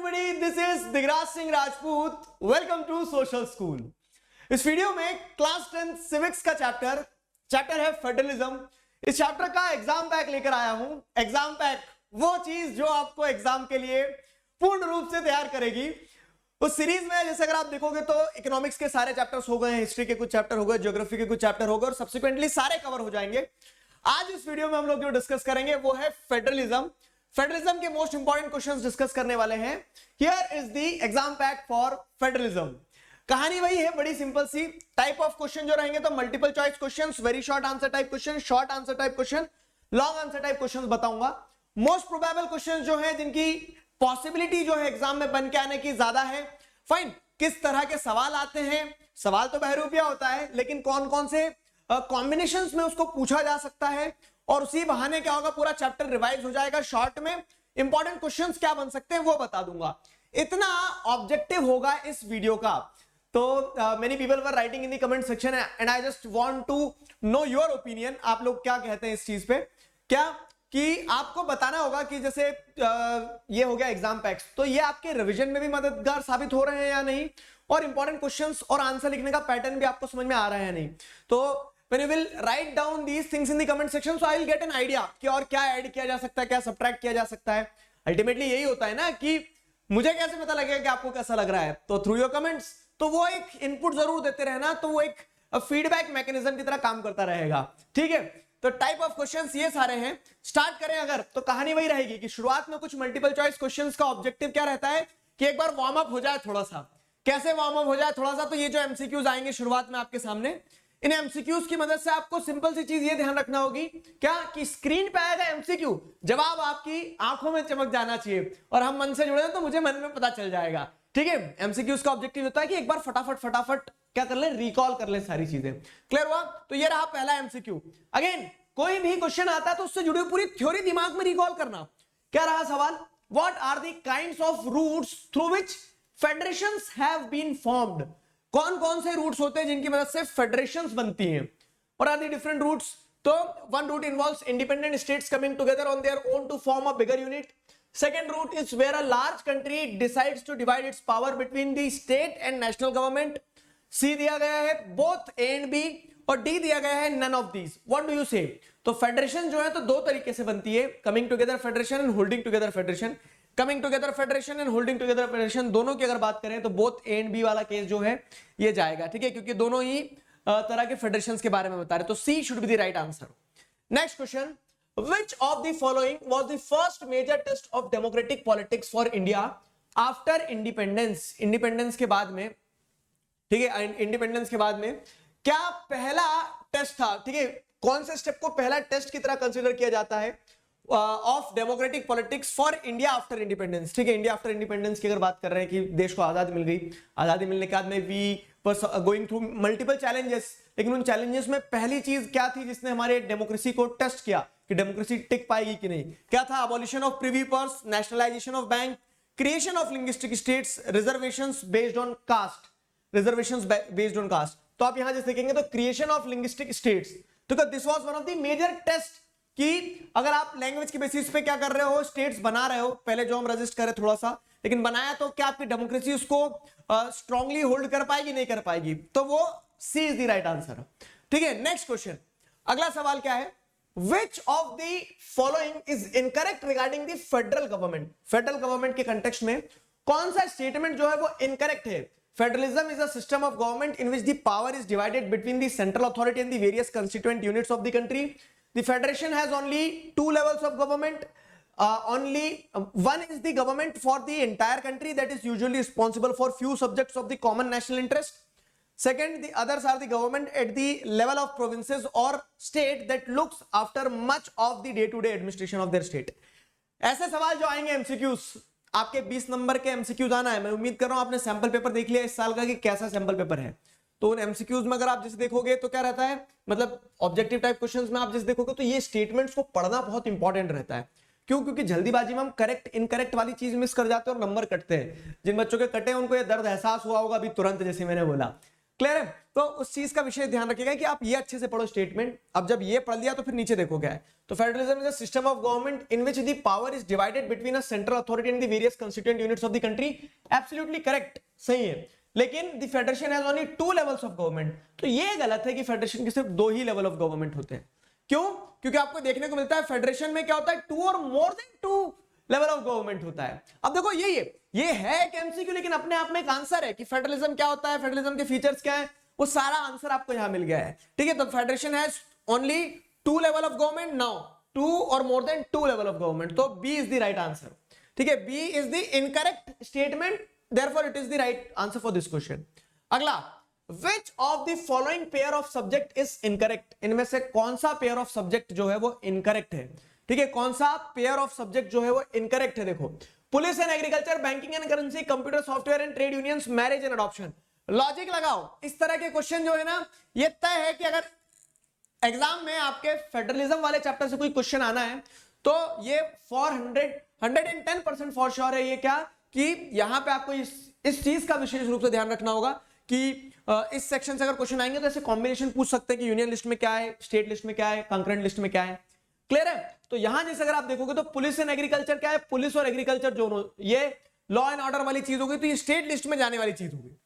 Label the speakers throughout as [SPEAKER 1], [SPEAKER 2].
[SPEAKER 1] everybody, this is Digraj Singh Rajput. Welcome to Social School. इस video में class 10 civics का chapter है federalism. इस चैप्टर का एग्जाम पैक लेकर आया हूं। एग्जाम पैक वो चीज जो आपको एग्जाम के लिए पूर्ण रूप से तैयार करेगी। उस सीरीज में जैसे अगर आप देखोगे तो इकोनॉमिक्स के सारे चैप्टर्स हो गए, हिस्ट्री के कुछ चैप्टर हो गए, ज्योग्राफी के कुछ चैप्टर हो गए और सब्सिक्वेंटली सारे कवर हो जाएंगे। आज इस वीडियो में हम लोग जो डिस्कस करेंगे वो है फेडरलिज्म। फेडरलिज्म के मोस्ट इंपॉर्टेंट क्वेश्चंस डिस्कस करने वाले हैं। Here is the exam pack for federalism. कहानी वही है, बड़ी सिंपल सी। टाइप ऑफ क्वेश्चन जो रहेंगे तो multiple choice questions, very short answer type question, short answer type question, long answer type questions बताऊंगा। मोस्ट प्रोबेबल क्वेश्चंस जो है जिनकी पॉसिबिलिटी जो है एग्जाम में बन के आने की ज्यादा है। फाइन, किस तरह के सवाल आते हैं? सवाल तो बहरूपिया होता है, लेकिन कौन कौन से कॉम्बिनेशंस में उसको पूछा जा सकता है और उसी बहाने क्या होगा, पूरा चैप्टर रिवाइज हो जाएगा। शॉर्ट में इंपॉर्टेंट क्वेश्चंस क्या बन सकते हैं वो बता दूंगा। इतना ऑब्जेक्टिव होगा इस वीडियो का। तो many people were writing in the comment section and I just want to know your opinion. आप लोग क्या कहते हैं इस चीज पे? क्या कि आपको बताना होगा कि जैसे ये हो गया एग्जाम पैक्स, तो ये आपके रिवीजन में भी मददगार साबित हो रहे हैं या नहीं, और इंपॉर्टेंट क्वेश्चंस और आंसर लिखने का पैटर्न भी आपको समझ में आ रहा है या नहीं। तो when you will write down these things in the comment section, so I will get an idea कि और क्या ऐड किया जा सकता है, क्या सब्ट्रैक्ट किया जा सकता है। अल्टीमेटली यही होता है ना कि मुझे कैसे पता लगेगा कि आपको कैसा लग रहा है। तो थ्रू योर कमेंट्स, तो वो एक इनपुट जरूर देते रहना, तो वो एक फीडबैक मैकेनिज्म की तरह काम करता रहेगा। ठीक है, तो टाइप ऑफ क्वेश्चंस ये सारे हैं। स्टार्ट करें अगर, तो कहानी वही रहेगी कि शुरुआत में कुछ मल्टीपल चॉइस क्वेश्चंस का ऑब्जेक्टिव क्या रहता है कि एक बार वार्म अप हो जाए थोड़ा सा। कैसे वार्म अप हो जाए थोड़ा सा? तो ये जो एमसीक्यूज आएंगे शुरुआत में आपके सामने, इन एमसीक्यूज की मदद से आपको सिंपल सी चीज ये ध्यान रखना होगी क्या कि स्क्रीन पे आएगा एमसीक्यू, जवाब आपकी आंखों में चमक जाना चाहिए, और हम मन से जुड़े हैं तो मुझे मन में पता चल जाएगा। ठीक है, एमसीक्यूज का ऑब्जेक्टिव होता है कि एक बार फटाफट क्या कर ले, रिकॉल कर ले सारी चीजें। क्लियर हुआ? तो ये रहा पहला एमसीक्यू। अगेन कोई भी क्वेश्चन आता है तो उससे जुड़ी पूरी थ्योरी दिमाग में रिकॉल करना। क्या रहा सवाल? What are the kinds of routes through which federations have been formed? कौन कौन से रूट्स होते हैं जिनकी मदद से फेडरेशंस बनती हैं? और आर दी डिफरेंट रूट्स? तो one route involves independent states coming together on their own to form a bigger unit. Second route is where a large country decides to divide its power between the state and national government. C दिया गया है both A and B, और D दिया गया है none of these. What do you say? तो federation जो है तो दो तरीके से बनती है, coming together federation and holding together federation. Coming together federation and holding together federation दोनों की अगर बात करें तो बोथ ए एंड बी वाला केस जो है ये जाएगा। ठीक है, क्योंकि दोनों ही तरह के फेडरेशंस के बारे में बता रहे, तो C should be the right answer. Next question, which of the following was the first major test of democratic politics for India after independence? Independence के बाद में, ठीक है, इंडिपेंडेंस के बाद में क्या पहला टेस्ट था? ठीक है, कौन से स्टेप को पहला टेस्ट की तरह कंसीडर किया जाता है of democratic politics for India after independence? ठीक है, इंडिया आफ्टर इंडिपेंडेंस की अगर बात कर रहे हैं कि देश को आजादी मिल गई, आजादी मिलने के बाद में we going through multiple challenges, लेकिन उन चैलेंजेस में पहली चीज क्या थी जिसने हमारे डेमोक्रेसी को टेस्ट किया कि डेमोक्रेसी टिक पाएगी कि नहीं? क्या था? Abolition of privy purse, nationalisation of bank, creation of linguistic states, reservations based on caste, reservations based on caste. तो आप यहां जैसे देखेंगे तो क्रिएशन ऑफ लिंग्विस्टिक स्टेट्स, तो this was one of the major test कि अगर आप लैंग्वेज के बेसिस पे क्या कर रहे हो, स्टेट्स बना रहे हो, पहले जो हम रजिस्ट करें थोड़ा सा, लेकिन बनाया तो क्या आपकी डेमोक्रेसी उसको स्ट्रांगली होल्ड कर पाएगी, नहीं कर पाएगी? तो वो सी इज द राइट आंसर। ठीक है, नेक्स्ट क्वेश्चन, अगला सवाल क्या है? Which of the following is incorrect regarding the federal government? Federal government के कंटेक्स्ट में कौन सा स्टेटमेंट जो है वो इनकरेक्ट है? Federalism is a system of government in which the power is divided between the central authority and the various constituent units of the country. The federation has only two levels of government. One is the government for the entire country that is usually responsible for few subjects of the common national interest. Second, the others are the government at the level of provinces or state that looks after much of the day-to-day administration of their state. ऐसे सवाल जो आएंगे MCQs, आपके 20 number के MCQs आना है। मैं उम्मीद कर रहा हूं आपने सैंपल पेपर देख लिया इस साल का कि कैसा सैंपल पेपर है। तो उन एमसीक्यूज में अगर आप जैसे देखोगे तो क्या रहता है, मतलब ऑब्जेक्टिव टाइप क्वेश्चंस में आप जैसे देखोगे तो ये स्टेटमेंट्स को पढ़ना बहुत इंपॉर्टेंट रहता है। क्यों? क्योंकि जल्दीबाजी में हम करेक्ट इनकरेक्ट वाली चीज मिस कर जाते हैं और नंबर कटते हैं। जिन बच्चों के कटे हैं उनको ये दर्द एहसास हुआ होगा अभी तुरंत, जैसे मैंने बोला। क्लियर है? तो उस चीज का विषय ध्यान रखिएगा कि आप ये अच्छे से पढ़ो स्टेटमेंट। अब जब ये पढ़ लिया तो फिर नीचे देखो क्या है। तो federalism is a system of government in which the power is divided between a central authority and the various constituent units of the country. Absolutely correct, सही है। लेकिन the federation has only 2 levels of government. तो ये गलत है कि federation के सिर्फ 2 ही लेवल ऑफ गवर्नमेंट होते हैं। क्यों? क्योंकि आपको देखने को मिलता है फेडरेशन में क्या होता है, 2 और more than 2 level of government होता है। अब देखो ये है एक एमसीक्यू, लेकिन अपने आप में एक आंसर है कि फेडरलिज्म क्या होता है, फेडरलिज्म के फीचर्स क्या है, वो सारा आंसर आपको यहां मिल गया है। ठीक है, तो federation has only 2 level of government, now 2 और more than 2 level of government. तो B is the right answer. ठीक है, B is the incorrect statement, therefore it is the right answer for this question. अगला, which of the following pair of subject is incorrect. इनमें से कौन सा pair of subject जो है वो इनकरेक्ट है। ठीक है, कौन सा पेयर ऑफ सब्जेक्ट जो है वो इनकरेक्ट है। देखो, police and agriculture, banking and currency, computer software and trade unions, marriage and adoption. Logic लगाओ। इस तरह के क्वेश्चन जो है ना, ये तय है कि अगर एग्जाम में आपके फेडरलिज्म वाले चैप्टर से कोई क्वेश्चन आना है तो ये 110% फॉर श्योर है ये क्या, कि यहां पे आपको इस चीज का विशेष रूप से ध्यान रखना होगा कि इस सेक्शन से अगर क्वेश्चन आएंगे तो ऐसे कॉम्बिनेशन पूछ सकते हैं कि यूनियन लिस्ट में क्या है, स्टेट लिस्ट में क्या है, कंकरेंट लिस्ट में क्या है। क्लियर है? तो यहां जैसे अगर आप देखोगे तो पुलिस एंड एग्रीकल्चर क्या है, पुलिस और एग्रीकल्चर दोनों, ये लॉ एंड ऑर्डर वाली चीज होगी, तो ये स्टेट लिस्ट में जाने वाली चीज होगी।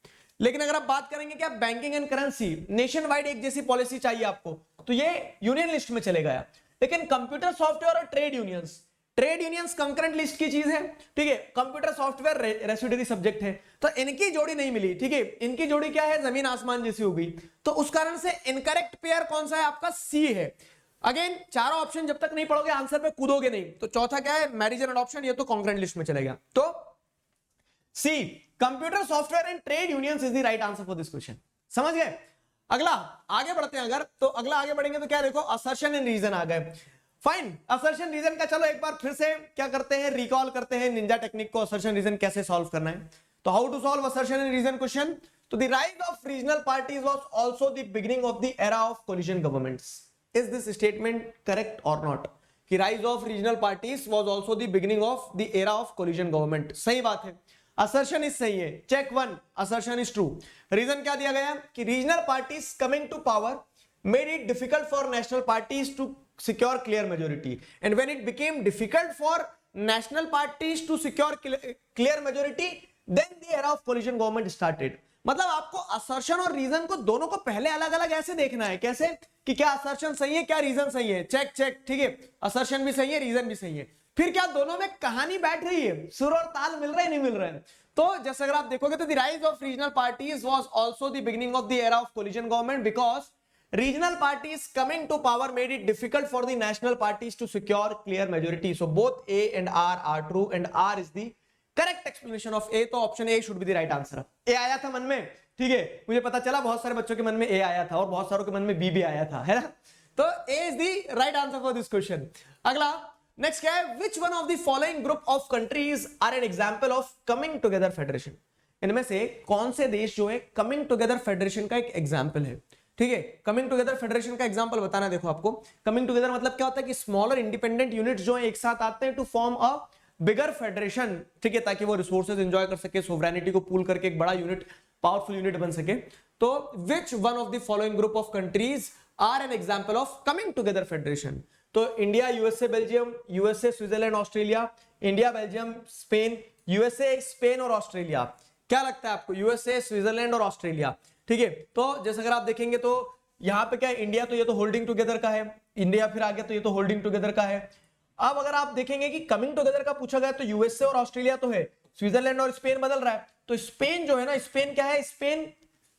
[SPEAKER 1] लेकिन अगर आप बात करेंगे क्या, banking and currency, nation wide एक जैसी पॉलिसी चाहिए आपको, तो ये यूनियन लिस्ट में चले गया। लेकिन कंप्यूटर सॉफ्टवेयर और ट्रेड यूनियंस कंकरेंट लिस्ट की चीज है। ठीक है, कंप्यूटर सॉफ्टवेयर रेसिड्यूरी सब्जेक्ट है, तो इनकी जोड़ी नहीं मिली। ठीक है, इनकी जोड़ी क्या है, जमीन आसमान जैसी होगी। तो उस कारण से इनकरेक्ट पेयर कौन सा है आपका, सी है। अगेन चारों ऑप्शन जब तक नहीं पढ़ोगे आंसर पे कूदोगे नहीं। तो चौथा क्या है, मैरिज एंड अडॉप्शन, ये तो कंकरेंट लिस्ट में चलेगा। तो C, computer software and trade unions is the right answer for this question. समझ गए? अगला आगे बढ़ते हैं। अगर तो अगला आगे बढ़ेंगे तो क्या देखो, असर्शन एंड रीजन आ गए। फाइन, असर्शन रीजन का चलो एक बार फिर से क्या करते हैं, रिकॉल करते हैं निंजा टेक्निक को, असर्शन रीजन कैसे सॉल्व करना है। तो how to solve assertion and reason question. तो the rise of regional parties was also the beginning of the era of coalition governments. Is this statement correct और not, कि rise of regional parties was also the beginning of the era of coalition government. सही बात है, assertion is सही है। Check 1, assertion is true. Reason क्या दिया गया कि regional parties coming to power made it difficult for national parties to secure clear majority, and when it became difficult for national parties to secure clear majority, then the era of coalition government started। मतलब आपको assertion और reason को दोनों को पहले अलग अलग ऐसे देखना है, कैसे कि क्या असर्शन सही है, क्या रीजन सही है। चेक चेक, ठीक है, असर्शन भी सही है, रीजन भी सही है। फिर क्या दोनों में कहानी बैठ रही है, सुर और ताल मिल रहा है, नहीं मिल रहा है। तो जैसे अगर आप देखोगे तो the rise of regional parties was also the beginning of the era of coalition government, because regional parties coming to power made it difficult for the national parties to secure clear majority. So both A and R are true, and R is the correct explanation of A. तो option A should be the right answer. A आया था मन में, ठीक है, मुझे पता चला बहुत सारे बच्चों के मन में A आया था और बहुत सारों के मन में B भी आया था, है ना। तो A is the right answer for this question. अगला नेक्स्ट क्या है, which one of the following group of countries are an example of coming together federation। इनमें से कौन से देश जो है coming together federation का एक एग्जाम्पल है। ठीक है, कमिंग टुगेदर फेडरेशन का एग्जांपल बताना। देखो आपको कमिंग टुगेदर मतलब क्या होता है कि स्मॉलर इंडिपेंडेंट यूनिट्स जो है एक साथ आते हैं to form a bigger federation. ठीक है, ताकि वो रिसोर्सेज एंजॉय कर सके, सोवरेनिटी को पूल करके एक बड़ा यूनिट, पावरफुल यूनिट बन सके। तो which one of the following group of countries are an example of coming together federation. तो India, USA, Belgium, USA, Switzerland, Australia, India, Belgium, Spain, USA, Spain और Australia. क्या लगता है आपको, यूएसए, स्विट्जरलैंड और ऑस्ट्रेलिया। ठीक है, तो जैसे अगर आप देखेंगे तो यहाँ पे क्या है, इंडिया तो ये तो होल्डिंग टुगेदर का है, इंडिया फिर आ गया तो ये तो होल्डिंग टुगेदर का है। अब अगर आप देखेंगे कि कमिंग टुगेदर का पूछा गया तो यूएसए और ऑस्ट्रेलिया तो है, स्विट्जरलैंड और स्पेन बदल रहा है। तो स्पेन जो है ना, स्पेन क्या है, स्पेन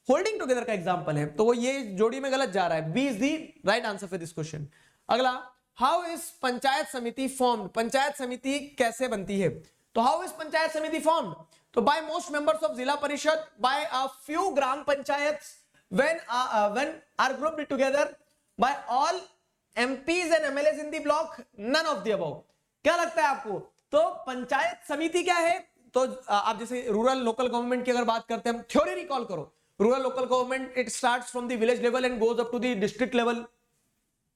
[SPEAKER 1] होल्डिंग टुगेदर का एग्जांपल है, तो वो ये जोड़ी में गलत जा रहा है। B is the right answer for this question. अगला, how is panchayat samiti formed. Panchayat समिति कैसे बनती है। तो how is panchayat samiti formed, तो by most members of जिला परिषद, by a few gram panchayat, when are grouped together, by all MPs and MLAs in the block, none of the above। क्या लगता है आपको, तो पंचायत समिति क्या है। तो आप जैसे रूरल लोकल गवर्नमेंट की अगर बात करते हैं, थ्योरी रिकॉल करो, rural local government it starts from the village level and goes up to the district level.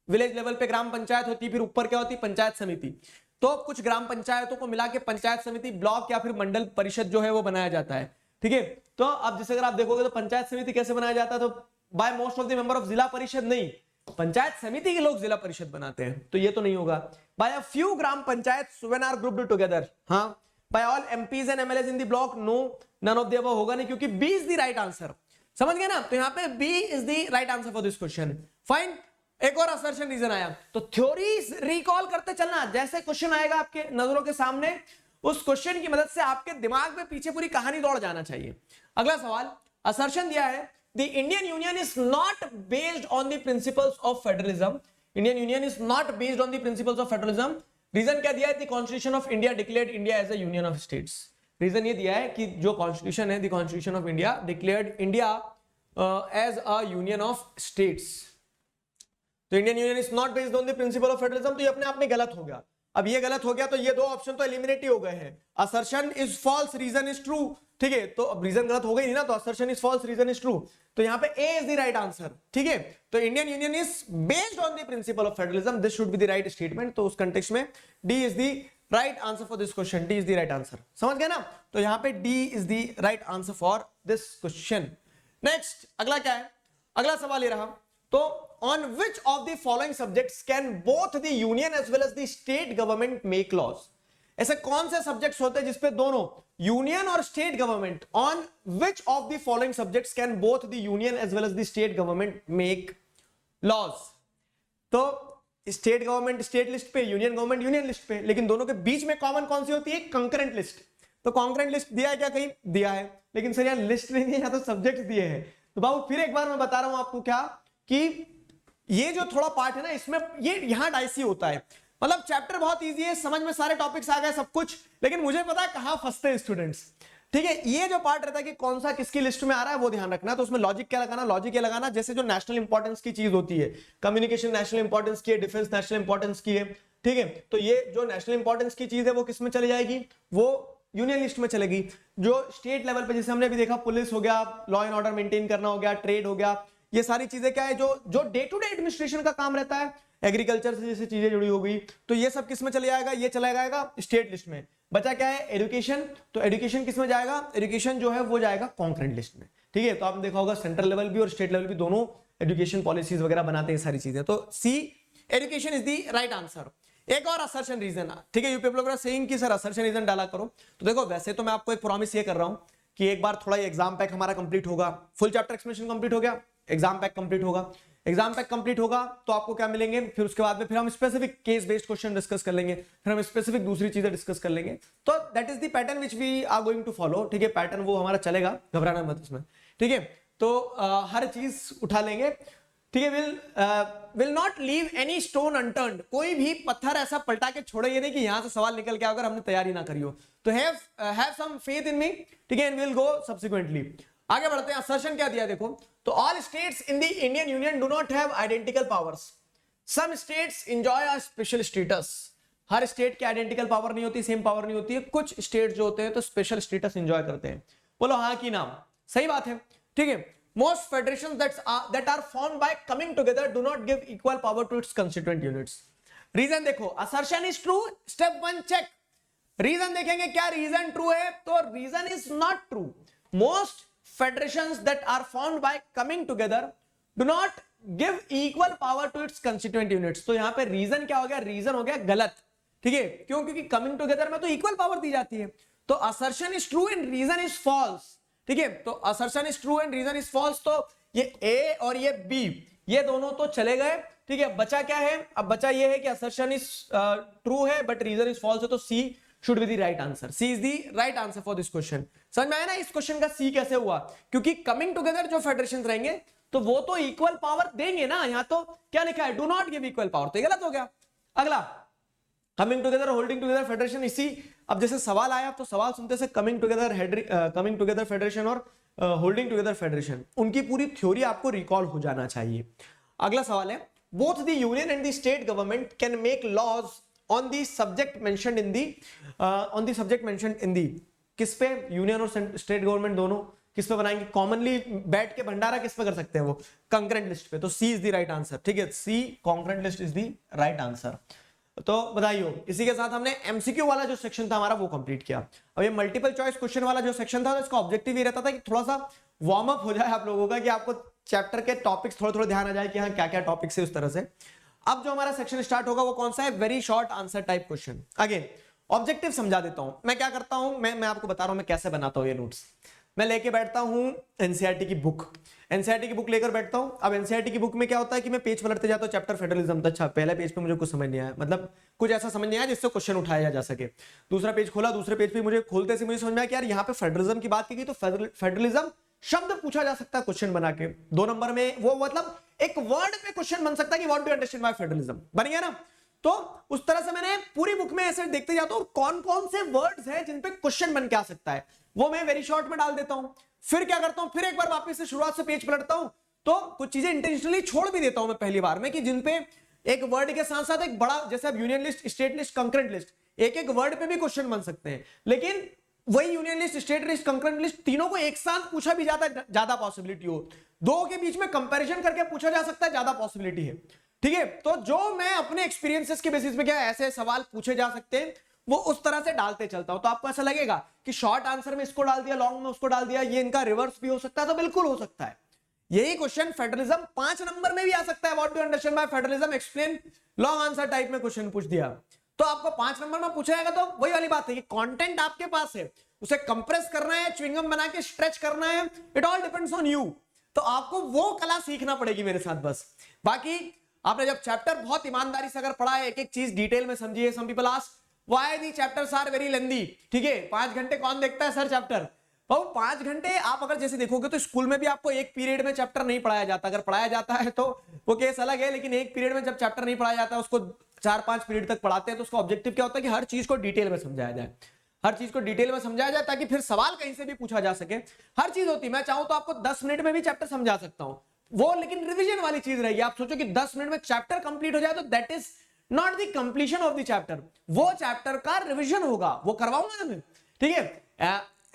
[SPEAKER 1] Village level पे ग्राम पंचायत होती है, फिर ऊपर क्या होती है, पंचायत समिति। तो कुछ ग्राम पंचायतों को मिला के पंचायत समिति, ब्लॉक या फिर मंडल परिषद जो है वो बनाया जाता है। ठीक है। तो अब जैसे अगर आप देखोगे तो पंचायत समिति कैसे बनाया जाता है, तो by most of the member of Zila Parishad, नहीं, पंचायत समिति के लोग जिला परिषद बनाते हैं, तो ये तो नहीं होगा। By a few gram panchayat when are grouped together, हाँ। By all MPs and MLAs in the block, no, none of the above होगा नहीं, क्योंकि B is the right answer. समझ गए ना, तो यहां पे B is the right answer for this question. Fine. एक और असर्शन रीजन आया, तो थ्योरीज रिकॉल करते चलना, जैसे क्वेश्चन आएगा आपके नजरों के सामने, उस क्वेश्चन की मदद से आपके दिमाग में पीछे पूरी कहानी दौड़ जाना चाहिए। अगला सवाल, असर्शन दिया है, the Indian union is not based on the principles of federalism. Indian union is not based on the principles of federalism. Reason क्या दिया है, the constitution of India declared India as a union of states. Reason ये दिया है कि जो constitution है, the constitution of India declared India as a union of states. तो Indian union is not based on the principle of federalism, तो ये अपने आप में गलत हो गया। अब ये गलत हो गया तो ये दो ऑप्शन तो एलिमिनेट ही हो गए हैं। Assertion is false, reason is true, ठीक है। तो अब रीजन गलत हो गई नहीं ना, तो assertion is false, reason is true, तो यहाँ पे A is the right answer, ठीक है। तो Indian union is based on the principle of federalism, this should be the right statement. तो उस कंटेक्स्ट में D is the right answer for this question, D is the right answer. समझ गए ना, तो यहाँ पे D is the right answer for this question. Next, अगला क्या है, अगला सवाल ये रहा, तो on which of the following subjects can both the union as well as the state government make laws? ऐसे कौन से सब्जेक्ट्स होते हैं जिसपे दोनों यूनियन और state government, on which of the following subjects can both the union as well as the state government make laws? तो state government state list पे, यूनियन गवर्नमेंट यूनियन लिस्ट पे, लेकिन दोनों के बीच में कॉमन कौन सी होती है, कंकरेंट लिस्ट। तो कंकरेंट लिस्ट दिया है क्या, कहीं दिया है, लेकिन सर यहाँ लिस्ट नहीं है, यहाँ तो सब्जेक्ट दिए हैं। तो बाबू फिर एक बार मैं बता रहा हूं आपको क्या, कि ये जो थोड़ा पार्ट है ना, इसमें ये यहां डाइसी होता है। मतलब चैप्टर बहुत इजी है, समझ में सारे टॉपिक्स आ गए सब कुछ, लेकिन मुझे पता है कहां फंसते हैं स्टूडेंट्स, ठीक है। ये जो पार्ट रहता है कि कौन सा किसकी लिस्ट में आ रहा है, वो ध्यान रखना। तो उसमें लॉजिक क्या लगाना, लॉजिक ये लगाना जैसे जो नेशनल इंपॉर्टेंस की चीज होती है, कम्युनिकेशन नेशनल इंपॉर्टेंस की है, डिफेंस नेशनल इंपॉर्टेंस की है, ठीक है। तो ये जो नेशनल इंपॉर्टेंस की चीज है वो किस में चली जाएगी, वो यूनियन लिस्ट में चलेगी। जो स्टेट लेवल पे जैसे हमने भी देखा, पुलिस हो गया, लॉ एंड ऑर्डर मेंटेन करना हो गया, ट्रेड हो गया, ये सारी चीजें क्या है, जो डे टू डे एडमिनिस्ट्रेशन का काम रहता है, एग्रीकल्चर से जैसे चीजें जुड़ी हो गई, तो ये सब किस में चले जाएगा, ये चला जाएगा स्टेट लिस्ट में। बचा क्या है, एजुकेशन, तो एजुकेशन किस में जाएगा, एजुकेशन जो है वो जाएगा कॉन्करेंट लिस्ट में, ठीक है। तो आपने देखा होगा सेंट्रल लेवल भी और स्टेट लेवल भी दोनों एजुकेशन पॉलिसीज वगैरह बनाते हैं, सारी चीजें। तो C education is the right answer. एक और असर्शन रीजन, ठीक है, यूपी वगैरह सेइंग कि सर असर्शन रीजन डाला करो। तो देखो वैसे तो मैं आपको एक प्रॉमिस ये कर रहा हूं कि एक बार थोड़ा एग्जाम पैक हमारा कंप्लीट होगा, फुल चैप्टर एक्सप्लेनेशन कंप्लीट हो गया, एग्जाम पैक कंप्लीट होगा, एग्जाम पैक कंप्लीट होगा तो आपको क्या मिलेंगे, फिर उसके बाद में फिर हम specific case based question discuss कर लेंगे, फिर हम स्पेसिफिक दूसरी चीजें डिस्कस कर लेंगे। तो that is the pattern which we are going to follow, ठीक है। पैटर्न वो हमारा चलेगा, घबराना मत इसमें, ठीक है। तो हर चीज उठा लेंगे, ठीक है। Will not leave any stone unturned, कोई भी पत्थर ऐसा पलटा के छोड़े ये नहीं कि यहां से सवाल निकल के अगर हमने तैयारी ना करी हो। तो हैव सम फेथ इन मी, ठीक है, एंड विल गो सब्सिक्वेंटली। आगे बढ़ते हैं, असर्शन क्या दिया देखो, तो all states in the Indian union do not have identical powers, some states enjoy a special status. हर स्टेट की आइडेंटिकल पावर नहीं होती, सेम पावर नहीं होती है, कुछ स्टेट जो होते हैं तो स्पेशल स्टेटस एंजॉय करते हैं। बोलो हाँ कि ना, सही बात है, ठीक है। Most federations that are formed by coming together do not give equal power to its constituent units. Reason देखो, assertion is true, step 1 check. Reason देखेंगे क्या रीजन ट्रू है, तो reason is not true. Most federations that are formed by coming together do not give equal power to its constituent units. तो यहां पे reason क्या हो गया, रीजन हो गया गलत, ठीक है। क्यों, क्योंकि कमिंग टुगेदर में तो इक्वल पावर दी जाती है। तो assertion is true and reason is false, ठीक है। तो assertion is true and reason is false, तो ये ए और ये बी ये दोनों तो चले गए, ठीक है। बचा क्या है, अब बचा ये है कि असर्शन इज ट्रू है बट रीजन इज फॉल्स है, तो C should be the right answer, C is the right answer for this question. समझ में आया ना इस क्वेश्चन का सी कैसे हुआ, क्योंकि कमिंग टुगेदर जो फेडरेशन रहेंगे तो वो तो इक्वल पावर देंगे ना, यहां तो क्या लिखा है, do not give equal power, तो ये गलत हो गया। अगला, coming together holding together federation, इसी अब जैसे सवाल आया तो सवाल सुनते से कमिंग टुगेदर फेडरेशन और होल्डिंग टुगेदर फेडरेशन, उनकी पूरी थ्योरी आपको रिकॉल हो जाना चाहिए। अगला सवाल है, both the union and the state government can make laws on the subject mentioned in the, किस पे, यूनियन और स्टेट गवर्नमेंट दोनों किस पे बनाएंगे, कॉमनली बैठ के भंडारा किस पे कर सकते हैं, वो कंकरेंट लिस्ट पे। तो C is the right answer, ठीक है, C concurrent list is the right answer. तो बधाई हो। इसी के साथ हमने एमसीक्यू वाला जो सेक्शन था हमारा वो कंप्लीट किया। अब ये मल्टीपल चॉइस क्वेश्चन वाला जो सेक्शन था, तो इसका ऑब्जेक्टिव ये रहता था कि थोड़ा सा वार्म अप हो जाए आप लोगों का, कि आपको चैप्टर के टॉपिक्स थोड़े थोड़े ध्यान आ जाए कि हाँ क्या क्या टॉपिक्स है उस तरह से। अब जो हमारा सेक्शन स्टार्ट होगा वो कौन सा है, very short answer type question. Again objective समझा देता हूं मैं क्या करता हूं, मैं आपको बता रहा हूं मैं कैसे बनाता हूं ये नोट्स। मैं लेके बैठता हूं एनसीईआरटी की बुक, एनसीईआरटी की बुक लेकर बैठता हूं। अब एनसीईआरटी की बुक में क्या होता है कि मैं पेज पलटते जाता हूं, चैप्टर फेडरलिज्म तक। अच्छा, पहले पेज पे मुझे कुछ समझ नहीं आया, मतलब कुछ ऐसा समझ नहीं आया जिससे क्वेश्चन उठाया जा सके। दूसरा पेज खोला, दूसरे पेज पे मुझे खोलते से मुझे समझ में आया कि यार यहाँ पे फेडरलिज्म की बात की गई, तो फेडरलिज्म शब्द पूछा जा सकता है क्वेश्चन बना के। 2 नंबर में वो मतलब एक वर्ड पे क्वेश्चन बन सकता है कि what do you understand bye federalism, बन गया ना। तो उस तरह से मैंने पूरी बुक में ऐसे देखते जाता हूं कौन कौन से वर्ड्स हैं जिन पे क्वेश्चन बन के आ सकता है, वो मैं वेरी शॉर्ट में डाल देता हूं। फिर क्या करता हूं, फिर एक बार वापस से शुरुआत से पेज पलटता हूं, तो कुछ चीजें इंटेंशनली छोड़ भी देता हूं मैं पहली बार में, कि जिन पे एक वर्ड के साथ साथ एक बड़ा, जैसे अब union list, state list, concurrent list, एक एक वर्ड पे भी क्वेश्चन बन सकते हैं। लेकिन वही union list, state list, concurrent list तीनों को एक साथ पूछा भी जाता है, ज्यादा पॉसिबिलिटी हो। दो के बीच में कंपैरिजन करके पूछा जा सकता है, ज्यादा पॉसिबिलिटी है। ठीक है, तो जो मैं अपने एक्सपीरियंसेस के बेसिस पे क्या ऐसे सवाल पूछे जा सकते हैं वो उस तरह से डालते चलता हूं। तो आपको ऐसा लगेगा कि शॉर्ट आंसर में इसको डाल दिया, लॉन्ग में उसको डाल दिया, ये इनका रिवर्स भी हो सकता है, तो बिल्कुल हो सकता है। यही क्वेश्चन फेडरलिज्म 5 नंबर में भी आ सकता है। What do you understand bye federalism, explain, long answer type में क्वेश्चन पूछ दिया, तो आपको 5 नंबर में पूछा जाएगा। तो वही वाली बात है कि कंटेंट आपके पास है, उसे कंप्रेस करना है, च्युइंगम बना के स्ट्रेच करना है, it all depends on you. तो आपको वो कला सीखना पड़ेगी मेरे साथ बस। बाकी आपने जब चैप्टर बहुत ईमानदारी से अगर पढ़ा है, एक एक चीज डिटेल में समझिए। Some people ask why the chapters are very lengthy. ठीक है, 5 घंटे कौन देखता है सर चैप्टर? तो 5 घंटे आप अगर जैसे देखोगे तो स्कूल में भी आपको एक पीरियड में चैप्टर नहीं पढ़ाया जाता। अगर पढ़ाया जाता है तो वो केस अलग है, लेकिन एक पीरियड में जब चैप्टर नहीं पढ़ाया जाता है, उसको 4-5 पीरियड तक पढ़ाते हैं, तो उसका ऑब्जेक्टिव क्या होता है कि हर चीज को डिटेल में समझाया जाए, हर चीज को डिटेल में समझाया जाए, ताकि फिर सवाल कहीं से भी पूछा जा सके। हर चीज होती है, मैं चाहूं तो आपको 10 मिनट में भी चैप्टर समझा सकता हूं, वो लेकिन रिवीजन वाली चीज रहेगी। आप सोचो कि 10 मिनट में चैप्टर कंप्लीट हो जाए, तो that is not the completion of the chapter, वो चैप्टर का रिवीजन होगा, वो करवाऊंगा मैं। ठीक है,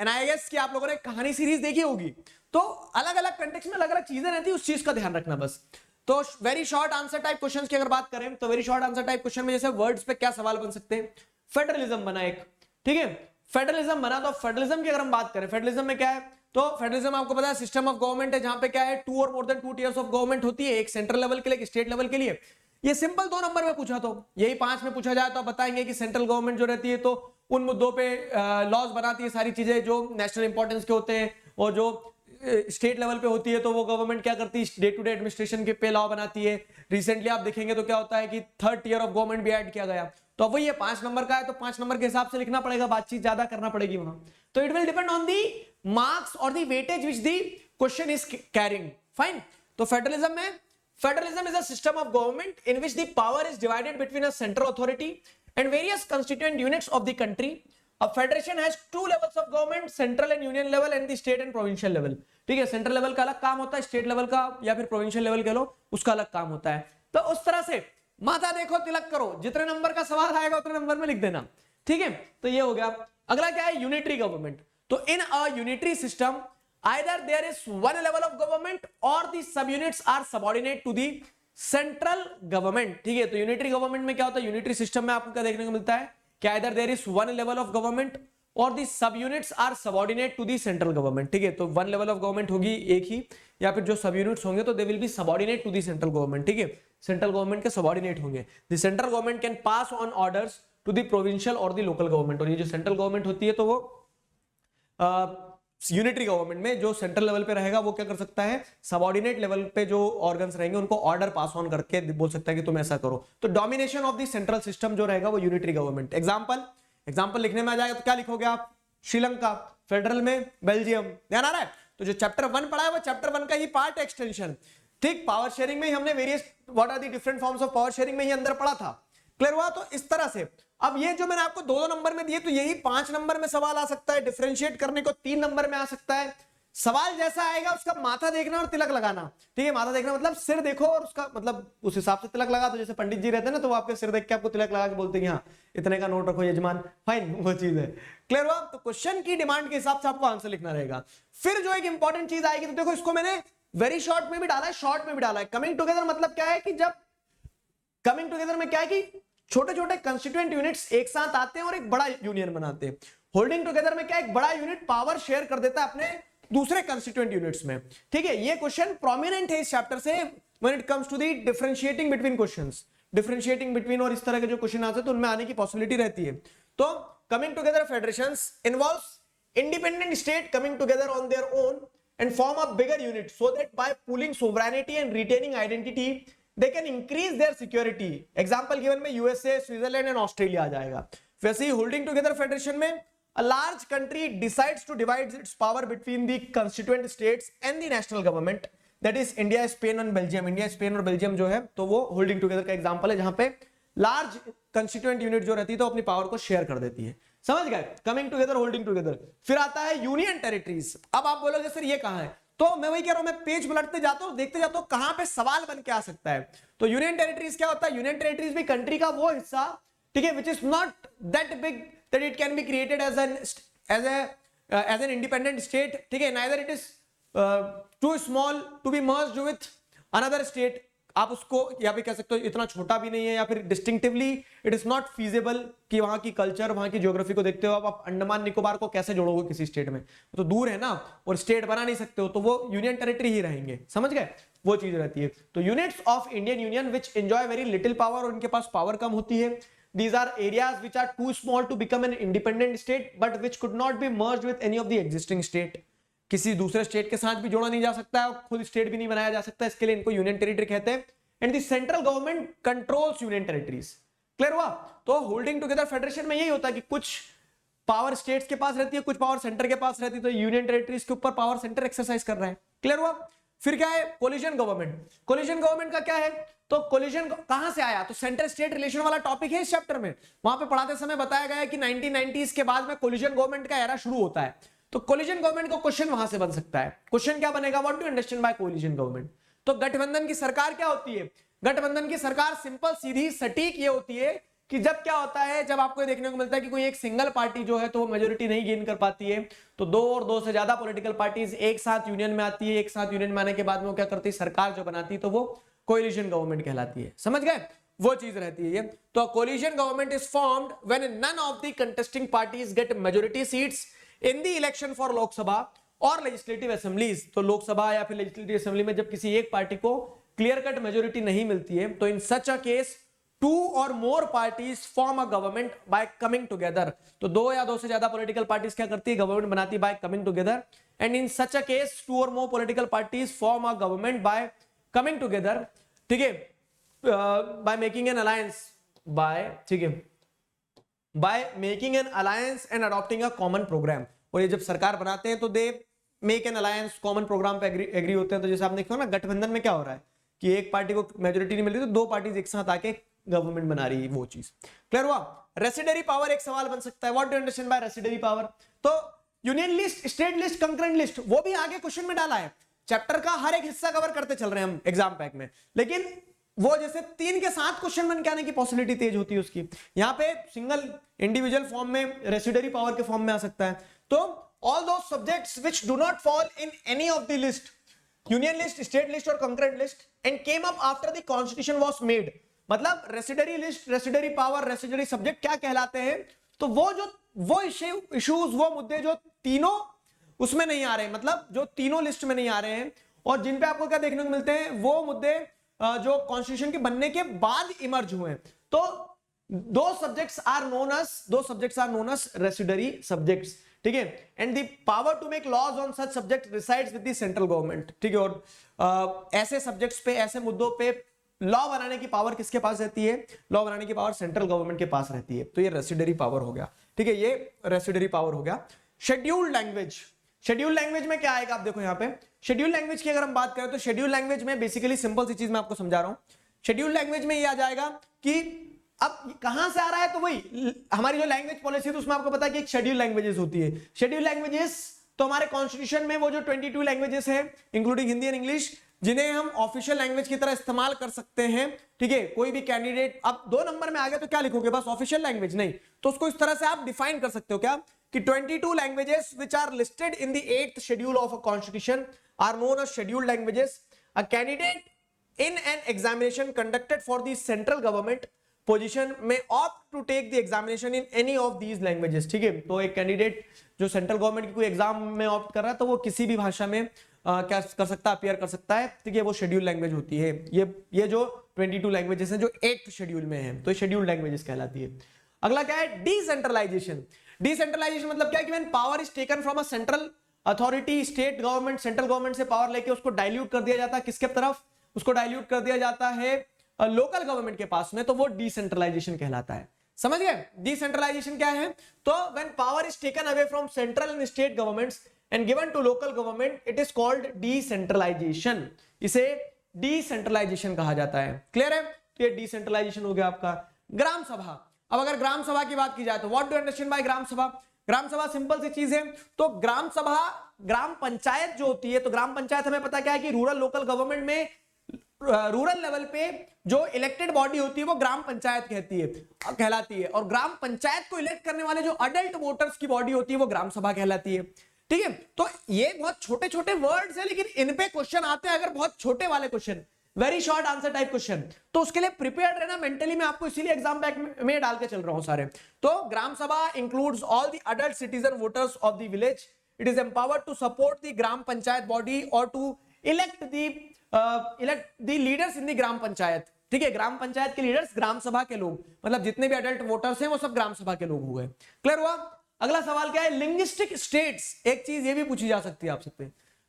[SPEAKER 1] एंड आई गेस कि आप लोगों ने कहानी सीरीज देखी होगी, तो अलग अलग कंटेक्स्ट में अलग अलग चीजें रहती है, उस चीज का ध्यान रखना बस। तो very short answer type questions की अगर बात करें, तो very short answer type question में जैसे वर्ड्स पे क्या सवाल बन सकते हैं, फेडरलिज्म बना एक। ठीक है, फेडरलिज्म बना, तो फेडरलिज्म की अगर हम बात करें, फेडरलिज्म में क्या है, तो फेडरलिज्म आपको पता है सिस्टम ऑफ गवर्नमेंट है, जहां पे क्या है 2 और more than 2 tiers of government होती है, एक सेंट्रल लेवल के लिए, एक स्टेट लेवल के लिए। ये सिंपल 2 नंबर में पूछा, तो यही 5 में पूछा जाए तो आप बताएंगे कि सेंट्रल गवर्नमेंट जो रहती है तो उन मुद्दों पे लॉज बनाती है, सारी चीजें जो नेशनल इंपॉर्टेंस के होते हैं, और जो स्टेट लेवल पे होती है तो वो गवर्नमेंट क्या करती है, डे टू डे एडमिनिस्ट्रेशन के पे लॉ बनाती है। रिसेंटली आप देखेंगे तो क्या होता है कि 3rd टियर ऑफ गवर्नमेंट भी ऐड किया गया, तो अब वही 5 नंबर का है, तो 5 नंबर के हिसाब से लिखना पड़ेगा, बातचीत ज्यादा करना पड़ेगी वहां। तो it will depend on the marks और the weightage which the question is carrying. Fine, तो फेडरलिज्म में, federalism is a system of government in which the power is divided between a central authority and various constituent units of the country. A federation has 2 levels of government, central and union level and the state and provincial level. ठीक है, central level का अलग काम होता है, state level का या फिर प्रोविंशियल लेवल कह लो उसका अलग काम होता है। तो उस तरह से माथा देखो तिलक करो, जितने नंबर का सवाल आएगा उतने नंबर में लिख देना। ठीक है, तो ये हो गया। अगला क्या है, यूनिटरी गवर्नमेंट। तो in a unitary system either there is one level of government or the subunits are subordinate to the central government। ठीक है, तो यूनिटरी गवर्नमेंट में क्या होता है, यूनिटरी सिस्टम में आपको क्या देखने को मिलता है कि either there is one level of government or the subunits are subordinate to the central government। ठीक है, तो one level of government होगी एक ही, या फिर जो subunits होंगे तो they will be subordinate to the central government। ठीक है, सेंट्रल गवर्नमेंट के सबऑर्डिनेट होंगे। the central government can pass on orders to the provincial or the local government। और ये जो सेंट्रल गवर्नमेंट होती है तो वो यूनिटरी गवर्नमेंट में जो सेंट्रल लेवल पे रहेगा वो क्या कर सकता है, सबऑर्डिनेट लेवल पे जो ऑर्गन्स रहेंगे उनको ऑर्डर पास ऑन करके बोल सकता है कि तुम ऐसा करो। तो domination of the central system जो रहेगा वो यूनिटरी गवर्नमेंट। एग्जांपल लिखने में आ जाएगा तो क्या लिखोगे आप, श्रीलंका, फेडरल में बेल्जियम। ध्यान आ रहा है, तो जो चैप्टर 1 पढ़ा है वो चैप्टर 1 का ही पार्ट एक्सटेंशन। ठीक, पावर शेयरिंग में ही हमने various what are the different forms of power sharing में ही अंदर पढ़ा था। क्लियर हुआ? तो इस तरह से अब ये जो मैंने आपको 2 नंबर में दिए, तो यही 5 नंबर में सवाल आ सकता है, डिफरेंशिएट करने को 3 नंबर में आ सकता है। सवाल जैसा आएगा उसका माथा देखना और तिलक लगाना। ठीक है, माथा देखना मतलब सिर देखो और उसका मतलब उस हिसाब से तिलक लगा। तो जैसे पंडित जी रहते हैं ना, तो वो आपके सिर देख के आपको तिलक लगा के बोलते हैं कि हाँ इतने का नोट रखो यजमान, फाइन, वो चीज है। क्लियर हुआ? तो क्वेश्चन की डिमांड के हिसाब से आपको आंसर लिखना रहेगा। फिर जो एक इंपॉर्टेंट चीज आएगी, तो देखो इसको मैंने वेरी शॉर्ट में भी डाला है, शॉर्ट में भी डाला है। कमिंग टुगेदर मतलब क्या है कि जब कमिंग टुगेदर में क्या है कि छोटे छोटे कंस्टिट्यूएंट यूनिट्स एक साथ आते हैं और एक बड़ा यूनियन बनाते हैं। होल्डिंग टुगेदर में क्या, एक बड़ा यूनिट पावर शेयर कर देता है अपने दूसरे कंस्टिट्यूएंट यूनिट्स में। ठीक है, ये क्वेश्चन प्रोमिनेंट है इस चैप्टर से when it comes to the differentiating between questions, differentiating between और इस तरह के जो क्वेश्चन आते हैं तो उनमें आने की पॉसिबिलिटी रहती है। तो coming together federations involves independent state coming together on their own and form a bigger unit so that by pooling sovereignty and retaining identity they can increase their security. Example given में USA, Switzerland and Australia आ जाएगा। वैसे ही holding together federation में a large country decides to divide its power between the constituent states and the national government, that is India, Spain and Belgium. India, Spain और Belgium जो है तो वो holding together का example है, जहां पे लार्ज कंस्टिट्यूएंट यूनिट जो रहती है तो अपनी पावर को शेयर कर देती है। समझ गए, कमिंग टुगेदर, होल्डिंग टुगेदर। फिर आता है यूनियन टेरिटरीज। अब आप बोलोगे सर ये कहां है, तो मैं वही कह रहा हूं, मैं पेज पलटते जाता हूं, देखते जाता हूं कहां पे सवाल बन के आ सकता है। तो यूनियन टेरिटरीज क्या होता है, यूनियन टेरिटरीज भी कंट्री का वो हिस्सा, ठीक है, which is not that big that it can be created as an independent state. ठीक है, neither it is too small to be merged with another state, आप उसको या भी कह सकते हो इतना छोटा भी नहीं है, या फिर distinctively it is not feasible कि वहां की कल्चर, वहां की ज्योग्राफी को देखते हो आप अंडमान निकोबार को कैसे जोड़ोगे किसी स्टेट में, तो दूर है ना, और स्टेट बना नहीं सकते हो, तो वो यूनियन टेरिटरी ही रहेंगे। समझ गए, वो चीज रहती है। तो units of Indian union which enjoy very little power, और उनके पास पावर कम होती है। These are areas which are too small to become an independent state, but which could not be merged with any of the existing state. किसी दूसरे state के साथ भी जोड़ा नहीं जा सकता है, खुद स्टेट भी नहीं बनाया जा सकता, इसके लिए इनको यूनियन टेरिटरी कहते हैं। And the central government controls union territories. Clear हुआ? तो होल्डिंग टुगेदर फेडरेशन में यही होता है कि कुछ पावर स्टेट्स के पास रहती है, कुछ पावर सेंटर के पास रहती है, तो यूनियन टेरिटरीज के ऊपर पावर सेंटर एक्सरसाइज कर रहा है। क्लियर हुआ? फिर क्या है, कोलिजन गवर्नमेंट। कोलिजन गवर्नमेंट का क्या है, तो कोलिजन कहां से आया, तो सेंटर स्टेट रिलेशन वाला टॉपिक है इस चैप्टर में। वहां पे पढ़ाते समय बताया गया है कि 1990s के बाद में कोलिजन गवर्नमेंट का एरा शुरू होता है, तो कोलिजन गवर्नमेंट को क्वेश्चन वहां से बन सकता है। क्वेश्चन क्या बनेगा, what do you understand bye collision government. तो गठबंधन की सरकार क्या होती है, गठबंधन की सरकार सिंपल, सीधी, सटीक ये होती है कि जब क्या होता है, जब आपको ये देखने को मिलता है कि कोई एक सिंगल पार्टी जो है तो वो मेजोरिटी नहीं गेन कर पाती है, तो दो और दो से ज्यादा पॉलिटिकल पार्टीज एक साथ यूनियन में आती है। एक साथ यूनियन में आने के बाद में वो क्या करती है, सरकार जो बनाती है तो वो कोलिजन गवर्नमेंट कहलाती है। समझ गए, वो चीज रहती है ये। तो collision government is formed when none of the contesting parties gate majority seats in the election for Lok Sabha और लेजिस्लेटिव असेंबलीज। तो लोकसभा या फिर लेजिस्लेटिव असेंबली में जब किसी एक पार्टी को क्लियर कट मेजोरिटी नहीं मिलती है, तो इन such a case two or more parties form a government by coming together. तो दो या दो से ज्यादा पॉलिटिकल पार्टीज क्या करती है, गवर्नमेंट बनाती है by coming together. And in such a case two or more political parties form a government by coming together. ठीक है, by making an alliance, by, ठीक है, by making an alliance and adopting a common programme. और ये जब सरकार बनाते हैं तो they make an alliance, common programme पे एग्री होते हैं। तो जैसे आप देखो ना, गठबंधन में क्या हो रहा है कि एक पार्टी को मेजोरिटी नहीं मिल रही तो दो पार्टीज एक साथ आके गवर्नमेंट बना रही है, वो चीज। क्लियर हुआ? रेसिडरी पावर एक सवाल बन सकता है, what do you understand by residuary power. तो union list, state list, concurrent list, वो भी आगे क्वेश्चन में डाला है। चैप्टर का हर एक हिस्सा कवर करते चल रहे हैं हम एग्जाम पैक में, लेकिन वो जैसे 3 के 7 क्वेश्चन बन के आने की पॉसिबिलिटी तेज होती है उसकी। यहां पे सिंगल इंडिविजुअल फॉर्म में, रेसिडरी पावर के फॉर्म में आ सकता है। तो all those subjects which do not fall in any of the list, union list, state list और concurrent list, and came up after the constitution was made, मतलब residuary list, residuary power, residuary subject क्या कहलाते हैं, तो वो issues, वो मुद्दे जो तीनों उसमें नहीं आ रहे, मतलब जो तीनों लिस्ट में नहीं आ रहे हैं, और जिन पे आपको क्या देखने को मिलते हैं, वो मुद्दे जो कॉन्स्टिट्यूशन के बनने के बाद इमर्ज हुए हैं। तो those subjects are known as residuary subjects. ठीक है, and the power to make laws on such subject resides with the central government. ठीक है, और ऐसे सब्जेक्ट्स पे, ऐसे मुद्दों पे लॉ बनाने की पावर किसके पास रहती है, लॉ बनाने की पावर सेंट्रल गवर्नमेंट के पास रहती है। तो ये रेसिडरी पावर हो गया। ठीक है, ये रेसिडरी पावर हो गया। शेड्यूल्ड लैंग्वेज, शेड्यूल्ड लैंग्वेज में क्या आएगा, आप देखो यहाँ पे शेड्यूल्ड लैंग्वेज की अगर हम बात करें तो शेड्यूल्ड लैंग्वेज में बेसिकली सिंपल सी चीज मैं आपको समझा रहा हूं। शेड्यूल्ड लैंग्वेज में ये आ जाएगा कि अब कहां से आ रहा है, तो वही हमारी जो लैंग्वेज पॉलिसी है तो उसमें आपको पता है कि एक शेड्यूल लैंग्वेजेस होती है। शेड्यूल लैंग्वेजेस तो हमारे कॉन्स्टिट्यूशन में वो जो 22 लैंग्वेजेस है इंक्लूडिंग हिंदी एंड इंग्लिश, जिन्हें हम ऑफिशियल लैंग्वेज की तरह इस्तेमाल कर सकते हैं। ठीक है, कोई भी कैंडिडेट अब 2 नंबर में आ गया तो क्या लिखोगे, बस ऑफिशियल लैंग्वेज, नहीं तो उसको इस तरह से आप डिफाइन कर सकते हो क्या कि 22 languages which are listed in the 8th schedule of a constitution are known as scheduled languages. A candidate in an examination conducted for the central government position में opt to take the examination in any of these languages, ठीक है। तो एक candidate जो central government की कोई exam में opt कर रहा है तो वो किसी भी भाषा में क्या कर सकता है, अपियर कर सकता है, ठीक है। वो शेड्यूल लैंग्वेज होती है। ये जो 22 लैंग्वेजेस हैं जो 8th शेड्यूल में है, तो ये शेड्यूल्ड लैंग्वेजेस कहलाती है। अगला क्या है, डिसेंट्रलाइजेशन। डिसेंट्रलाइजेशन मतलब क्या है कि when power is taken from a central authority, state government, central government से पावर लेके उसको डाइल्यूट कर दिया जाता है किसके तरफ, उसको डाइल्यूट कर दिया जाता है लोकल गवर्नमेंट के पास में, तो वो डिसेंट्रलाइजेशन कहलाता है। समझ गए डिसेंट्रलाइजेशन क्या है, तो when power is taken away from central and state governments and given to local government, it is called decentralisation. इसे डिसेंट्रलाइजेशन कहा जाता है। क्लियर है, तो ये डिसेंट्रलाइजेशन हो गया आपका। ग्राम सभा। अब अगर ग्राम सभा की बात की जाए तो व्हाट डू अंडरस्टैंड बाय ग्राम सभा। ग्राम सभा सिंपल सी चीज है। तो ग्राम सभा, ग्राम पंचायत जो होती है, तो ग्राम पंचायत हमें पता क्या है कि रूरल लोकल गवर्नमेंट में रूरल लेवल पे जो इलेक्टेड बॉडी होती है वो ग्राम पंचायत कहलाती है। और ग्राम पंचायत को इलेक्ट करने वाले जो अडल्ट वोटर्स की बॉडी होती है वो ग्राम सभा कहलाती है, ठीक है। तो ये बहुत छोटे छोटे वर्ड्स है, लेकिन इन पे क्वेश्चन आते हैं अगर बहुत छोटे वाले question, very short answer type question, तो उसके लिए प्रिपेयर्ड रहना मेंटली। मैं आपको इसीलिए एग्जाम बैक में डाल के चल रहा हूं सारे। तो gram sabha includes all the adult citizen voters of the village. It is empowered to support the gram panchayat body और to elect the leaders in the gram panchayat, ठीक है। ग्राम पंचायत के लीडर्स ग्राम सभा के लोग, मतलब जितने भी अडल्ट वोटर्स हैं वो सब ग्राम सभा के लोग हो गए। क्लियर हुआ। अगला सवाल क्या है, लिंग्विस्टिक स्टेट्स। एक चीज ये भी पूछी जा सकती है आप सकते,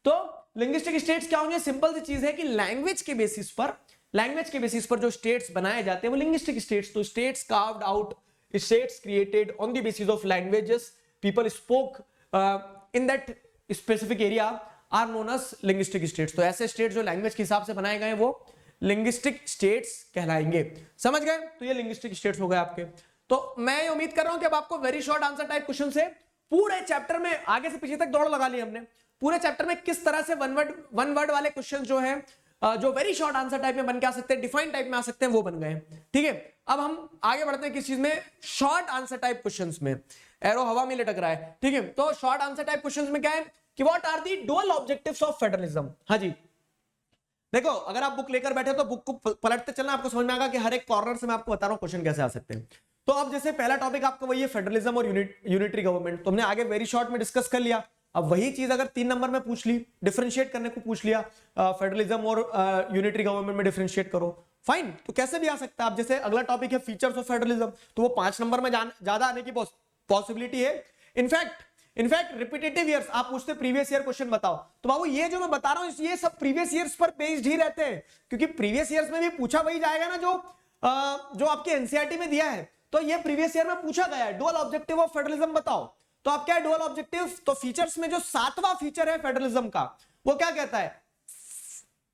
[SPEAKER 1] तो लिंग्विस्टिक स्टेट्स क्या होंगे, सिंपल सी चीज है कि लैंग्वेज के बेसिस पर जो स्टेट्स बनाए जाते हैं वो लिंग्विस्टिक स्टेट्स। तो states carved out, states created on the basis of languages people spoke in that specific area are known as linguistic states. तो ऐसे स्टेट्स जो लैंग्वेज के हिसाब से बनाए गए वो लिंग्विस्टिक स्टेट्स कहलाएंगे। समझ गए, तो ये लिंग्विस्टिक स्टेट्स हो गए आपके। तो मैं ये उम्मीद कर रहा हूं कि अब आपको very short answer type question से पूरे चैप्टर में आगे से पीछे तक दौड़ लगा ली हमने। पूरे चैप्टर में किस तरह से वन वर्ड वाले क्वेश्चन जो है जो वेरी शॉर्ट आंसर टाइप में बन के आ सकते हैं, डिफाइन टाइप में आ सकते हैं, वो बन गए, ठीक है। अब हम आगे बढ़ते हैं किस चीज में, शॉर्ट आंसर टाइप क्वेश्चंस में। एरो हवा में लटक रहा है, ठीक है। तो शॉर्ट आंसर टाइप क्वेश्चंस में क्या है कि what are the dual objectives of federalism. हाँ जी, देखो अगर आप बुक लेकर बैठे तो बुक को पलटते चलना, आपको समझ में आएगा कि हर एक कॉर्नर से मैं आपको बता रहा हूं क्वेश्चन कैसे आ सकते हैं। तो अब जैसे पहला टॉपिक आपका वही है फेडरलिज्म और यूनिटरी गवर्नमेंट, तो हमने आगे वेरी शॉर्ट में डिस्कस कर लिया। अब वही चीज अगर 3 नंबर में पूछ ली, डिफरेंशिएट करने को पूछ लिया, फेडरलिज्म और यूनिटरी गवर्नमेंट में डिफरेंशिएट करो, फाइन, तो कैसे भी आ सकता है। अब जैसे अगला टॉपिक है फीचर्स ऑफ फेडरलिज्म, तो वो 5 नंबर में ज्यादा आने की पॉसिबिलिटी है। इनफैक्ट रिपीटेटिव ईयर्स आप पूछते प्रीवियस ईयर क्वेश्चन बताओ, तो बाबू ये जो मैं बता रहा हूं ये सब प्रीवियस ईयर्स पर बेस्ड ही रहते हैं, क्योंकि प्रीवियस ईयर्स में भी पूछा वही जाएगा ना जो आपके एनसीईआरटी में दिया है। तो ये प्रीवियस ईयर में पूछा गया है, डुअल ऑब्जेक्टिव ऑफ फेडरलिज्म बताओ। तो आप क्या है डुअल ऑब्जेक्टिव, तो फीचर्स में जो 7वां फीचर है फेडरलिज्म का, वो क्या कहता है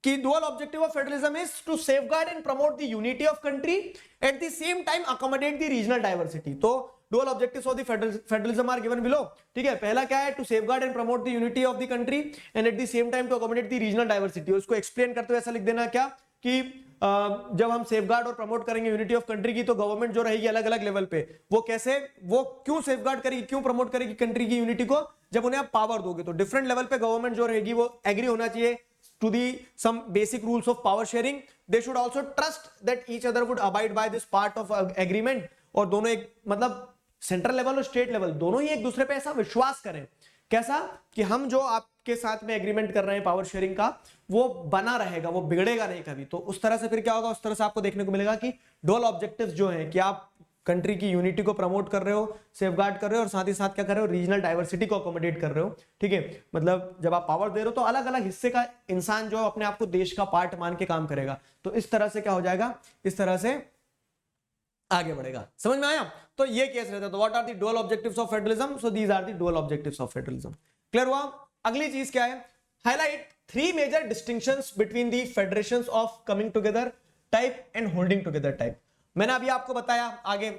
[SPEAKER 1] कि dual objective of federalism is to safeguard and promote the unity of country at the same time accommodate the regional diversity. तो dual objectives of the federalism are given below, ठीक है। पहला क्या है, to safeguard and promote the unity of the country and at the same time to accommodate the regional diversity. उसको explain करते हुए ऐसा लिख देना क्या कि जब हम सेफगार्ड और प्रमोट करेंगे यूनिटी ऑफ कंट्री की, तो गवर्नमेंट जो रहेगी अलग अलग लेवल पे, वो कैसे, वो क्यों सेफगार्ड करेगी, क्यों प्रमोट करेगी कंट्री की यूनिटी को, जब उन्हें आप पावर दोगे। तो डिफरेंट लेवल पे गवर्नमेंट जो रहेगी वो एग्री होना चाहिए to the some basic rules of power sharing. They should also trust that each other would abide by this part of agreement. और दोनों एक मतलब सेंट्रल लेवल और स्टेट लेवल दोनों ही एक दूसरे पे ऐसा विश्वास करें, कैसा कि हम जो आपके साथ में एग्रीमेंट कर रहे हैं पावर शेयरिंग का, वो बना रहेगा, वो बिगड़ेगा नहीं कभी। तो उस तरह से फिर क्या होगा, उस तरह से आपको देखने को मिलेगा कि डुअल ऑब्जेक्टिव्स जो हैं कि आप कंट्री की यूनिटी को प्रमोट कर रहे हो, सेफगार्ड कर रहे हो, और साथ ही साथ क्या कर रहे हो, रीजनल डाइवर्सिटी को अकोमोडेट कर रहे हो, ठीक है। मतलब जब आप पावर दे रहे हो तो अलग अलग हिस्से का इंसान जो अपने आप को देश का पार्ट मान के काम करेगा, तो इस तरह से क्या हो जाएगा, इस तरह से आगे बढ़ेगा। समझ में आया। तो ये केस रहता है। तो what are the dual objectives of federalism, so these are the dual objectives of federalism. Clear हुआ। अगली चीज क्या है, highlight 3 major distinctions between the federations of coming together type and holding together type. मैंने अभी आपको बताया आगे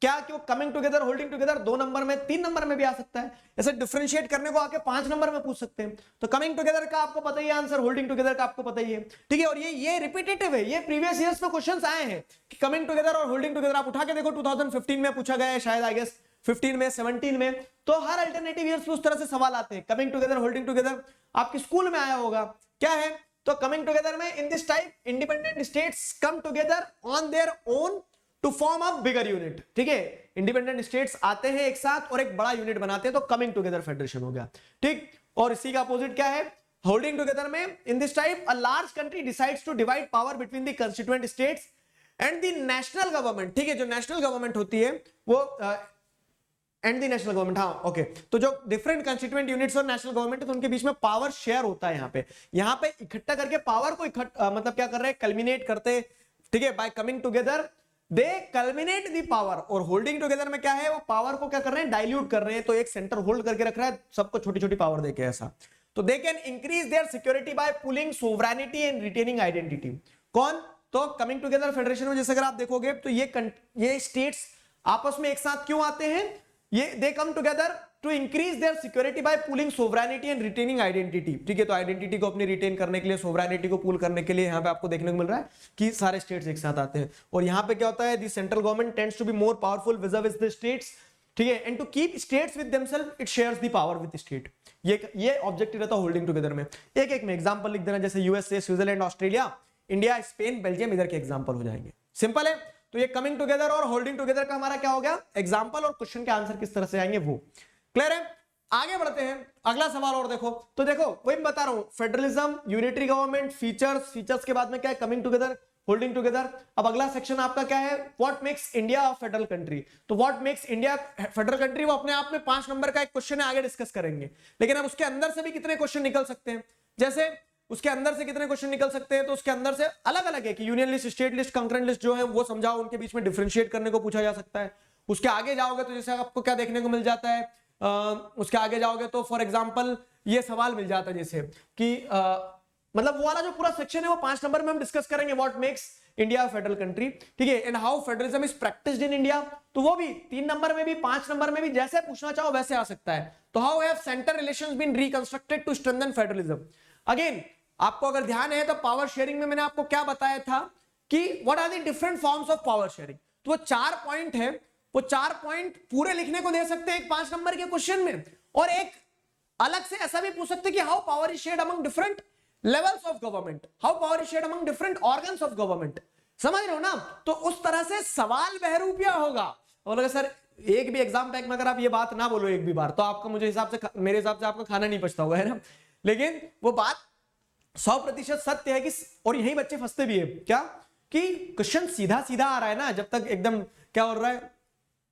[SPEAKER 1] क्या कि वो coming together, holding together 2 number में, 3 नंबर में भी आ सकता है। ऐसे डिफरेंशिएट करने को आके 5 नंबर में पूछ सकते हैं। तो कमिंग टुगेदर का आपको पता ही है आंसर, होल्डिंग टुगेदर का आपको पता ही है, ठीक है। और ये रिपीटेटिव है, ये प्रीवियस ईयर्स में क्वेश्चंस आए हैं कि कमिंग टुगेदर और होल्डिंग टुगेदर आप उठा के देखो, 2015 में पूछा गया है शायद, आई गेस 15 में, 17 में। तो हर अल्टरनेटिव ईयर्स में उस तरह से सवाल आते हैं। कमिंग टुगेदर, होल्डिंग टुगेदर आपके स्कूल में आया होगा, क्या है। तो कमिंग टुगेदर में in this type independent states come together on their own to form a bigger unit. ठीक है, इंडिपेंडेंट स्टेट्स आते हैं एक साथ और एक बड़ा यूनिट बनाते हैं, तो कमिंग टुगेदर फेडरेशन हो गया। ठीक, और इसी का अपोजिट क्या है, होल्डिंग टुगेदर में in this type a large country decides to divide power between the constituent states and the national government. ठीक है, जो नेशनल गवर्नमेंट होती है वो एंड द नेशनल गवर्नमेंट, हाँ ओके, तो जो डिफरेंट कंस्टिट्यूएंट यूनिट्स और नेशनल गवर्नमेंट है तो उनके बीच में पावर शेयर होता है। यहाँ पे इकट्ठा करके पावर को मतलब क्या कर रहे हैं, कल्मिनेट करते। ठीक है, by coming together they culminate the power. और होल्डिंग टुगेदर में क्या है, वो पावर को क्या कर रहे हैं, डाइल्यूट कर रहे हैं। तो एक सेंटर होल्ड करके रख रहा है, सबको छोटी छोटी पावर देके ऐसा। तो they can increase their security by pooling sovereignty and retaining identity. कौन, तो कमिंग टुगेदर फेडरेशन में जैसे अगर आप देखोगे तो ये स्टेट्स आपस में एक साथ क्यों आते हैं, ये they come together to increase their security by pooling sovereignty and retaining identity. ठीक है, तो आइडेंटिटी को अपनी रिटेन करने के लिए, सोवरेनिटी को पूल करने के लिए यहाँ पे आपको देखने को मिल रहा है कि सारे स्टेट्स एक साथ आते हैं। और यहाँ पे क्या होता है, the central government tends to be more powerful vis the states. ठीक है, and to keep states with themself it shares the power with state. ये ऑब्जेक्टिव रहता है होल्डिंग टुगेदर में। एक एक में एग्जांपल लिख देना, जैसे USA, Switzerland, Australia, India, Spain, Belgium, इधर के एग्जांपल हो जाएंगे। सिंपल है। तो ये कमिंग टुगेदर और होल्डिंग टुगेदर का हमारा क्या हो गया, एग्जांपल, और क्वेश्चन के आंसर किस तरह से आएंगे वो क्लियर है। आगे बढ़ते हैं, अगला सवाल और देखो। तो देखो वही मैं बता रहा हूं, फेडरलिज्म, यूनिटरी गवर्नमेंट, फीचर्स के बाद में क्या है, कमिंग टुगेदर, होल्डिंग टुगेदर। अब अगला सेक्शन आपका क्या है, what makes India a federal country. तो what makes India federal country, वो अपने आप में 5 नंबर का एक क्वेश्चन है, आगे डिस्कस करेंगे। लेकिन अब उसके अंदर से भी कितने क्वेश्चन निकल सकते हैं, जैसे उसके अंदर से कितने क्वेश्चन निकल सकते हैं, तो उसके अंदर से अलग अलग है कि union list, state list, concurrent list जो है वो समझाओ, उनके बीच में डिफरेंशिएट करने को पूछा जा सकता है। उसके आगे जाओगे तो जैसे आपको क्या देखने को मिल जाता है, उसके आगे जाओगे तो फॉर एग्जांपल ये सवाल मिल जाता है जैसे कि मतलब वो वाला जो पूरा सेक्शन है वो 5 नंबर में हम डिस्कस करेंगे, what makes India federal country. ठीक है, and how federalism is practised in India, तो वो भी 3 नंबर में भी 5 नंबर में भी जैसे पूछना चाहो वैसे आ सकता है। तो how have centre relations been reconstructed to strengthen federalism. Again आपको अगर ध्यान है तो पावर शेयरिंग में मैंने आपको क्या बताया था कि what are the different forms of power sharing. तो वो 4 पॉइंट है, वो 4 पॉइंट पूरे लिखने को दे सकते हैं एक 5 नंबर के क्वेश्चन में, और एक अलग से ऐसा भी पूछ सकते हैं कि how power is shared among different levels of government, how power is shared among different organs of government. समझ रहे हो ना, तो उस तरह से सवाल बहरूपिया होगा। और अगर सर एक भी एग्जाम पैक में अगर आप ये बात ना बोलो एक भी बार, तो आपका मेरे हिसाब से आपका खाना नहीं पचता होगा, है ना। लेकिन वो बात 100% सत्य है कि, और यही बच्चे फंसते भी है क्या, कि क्वेश्चन सीधा सीधा आ रहा है ना, जब तक एकदम क्या हो रहा है,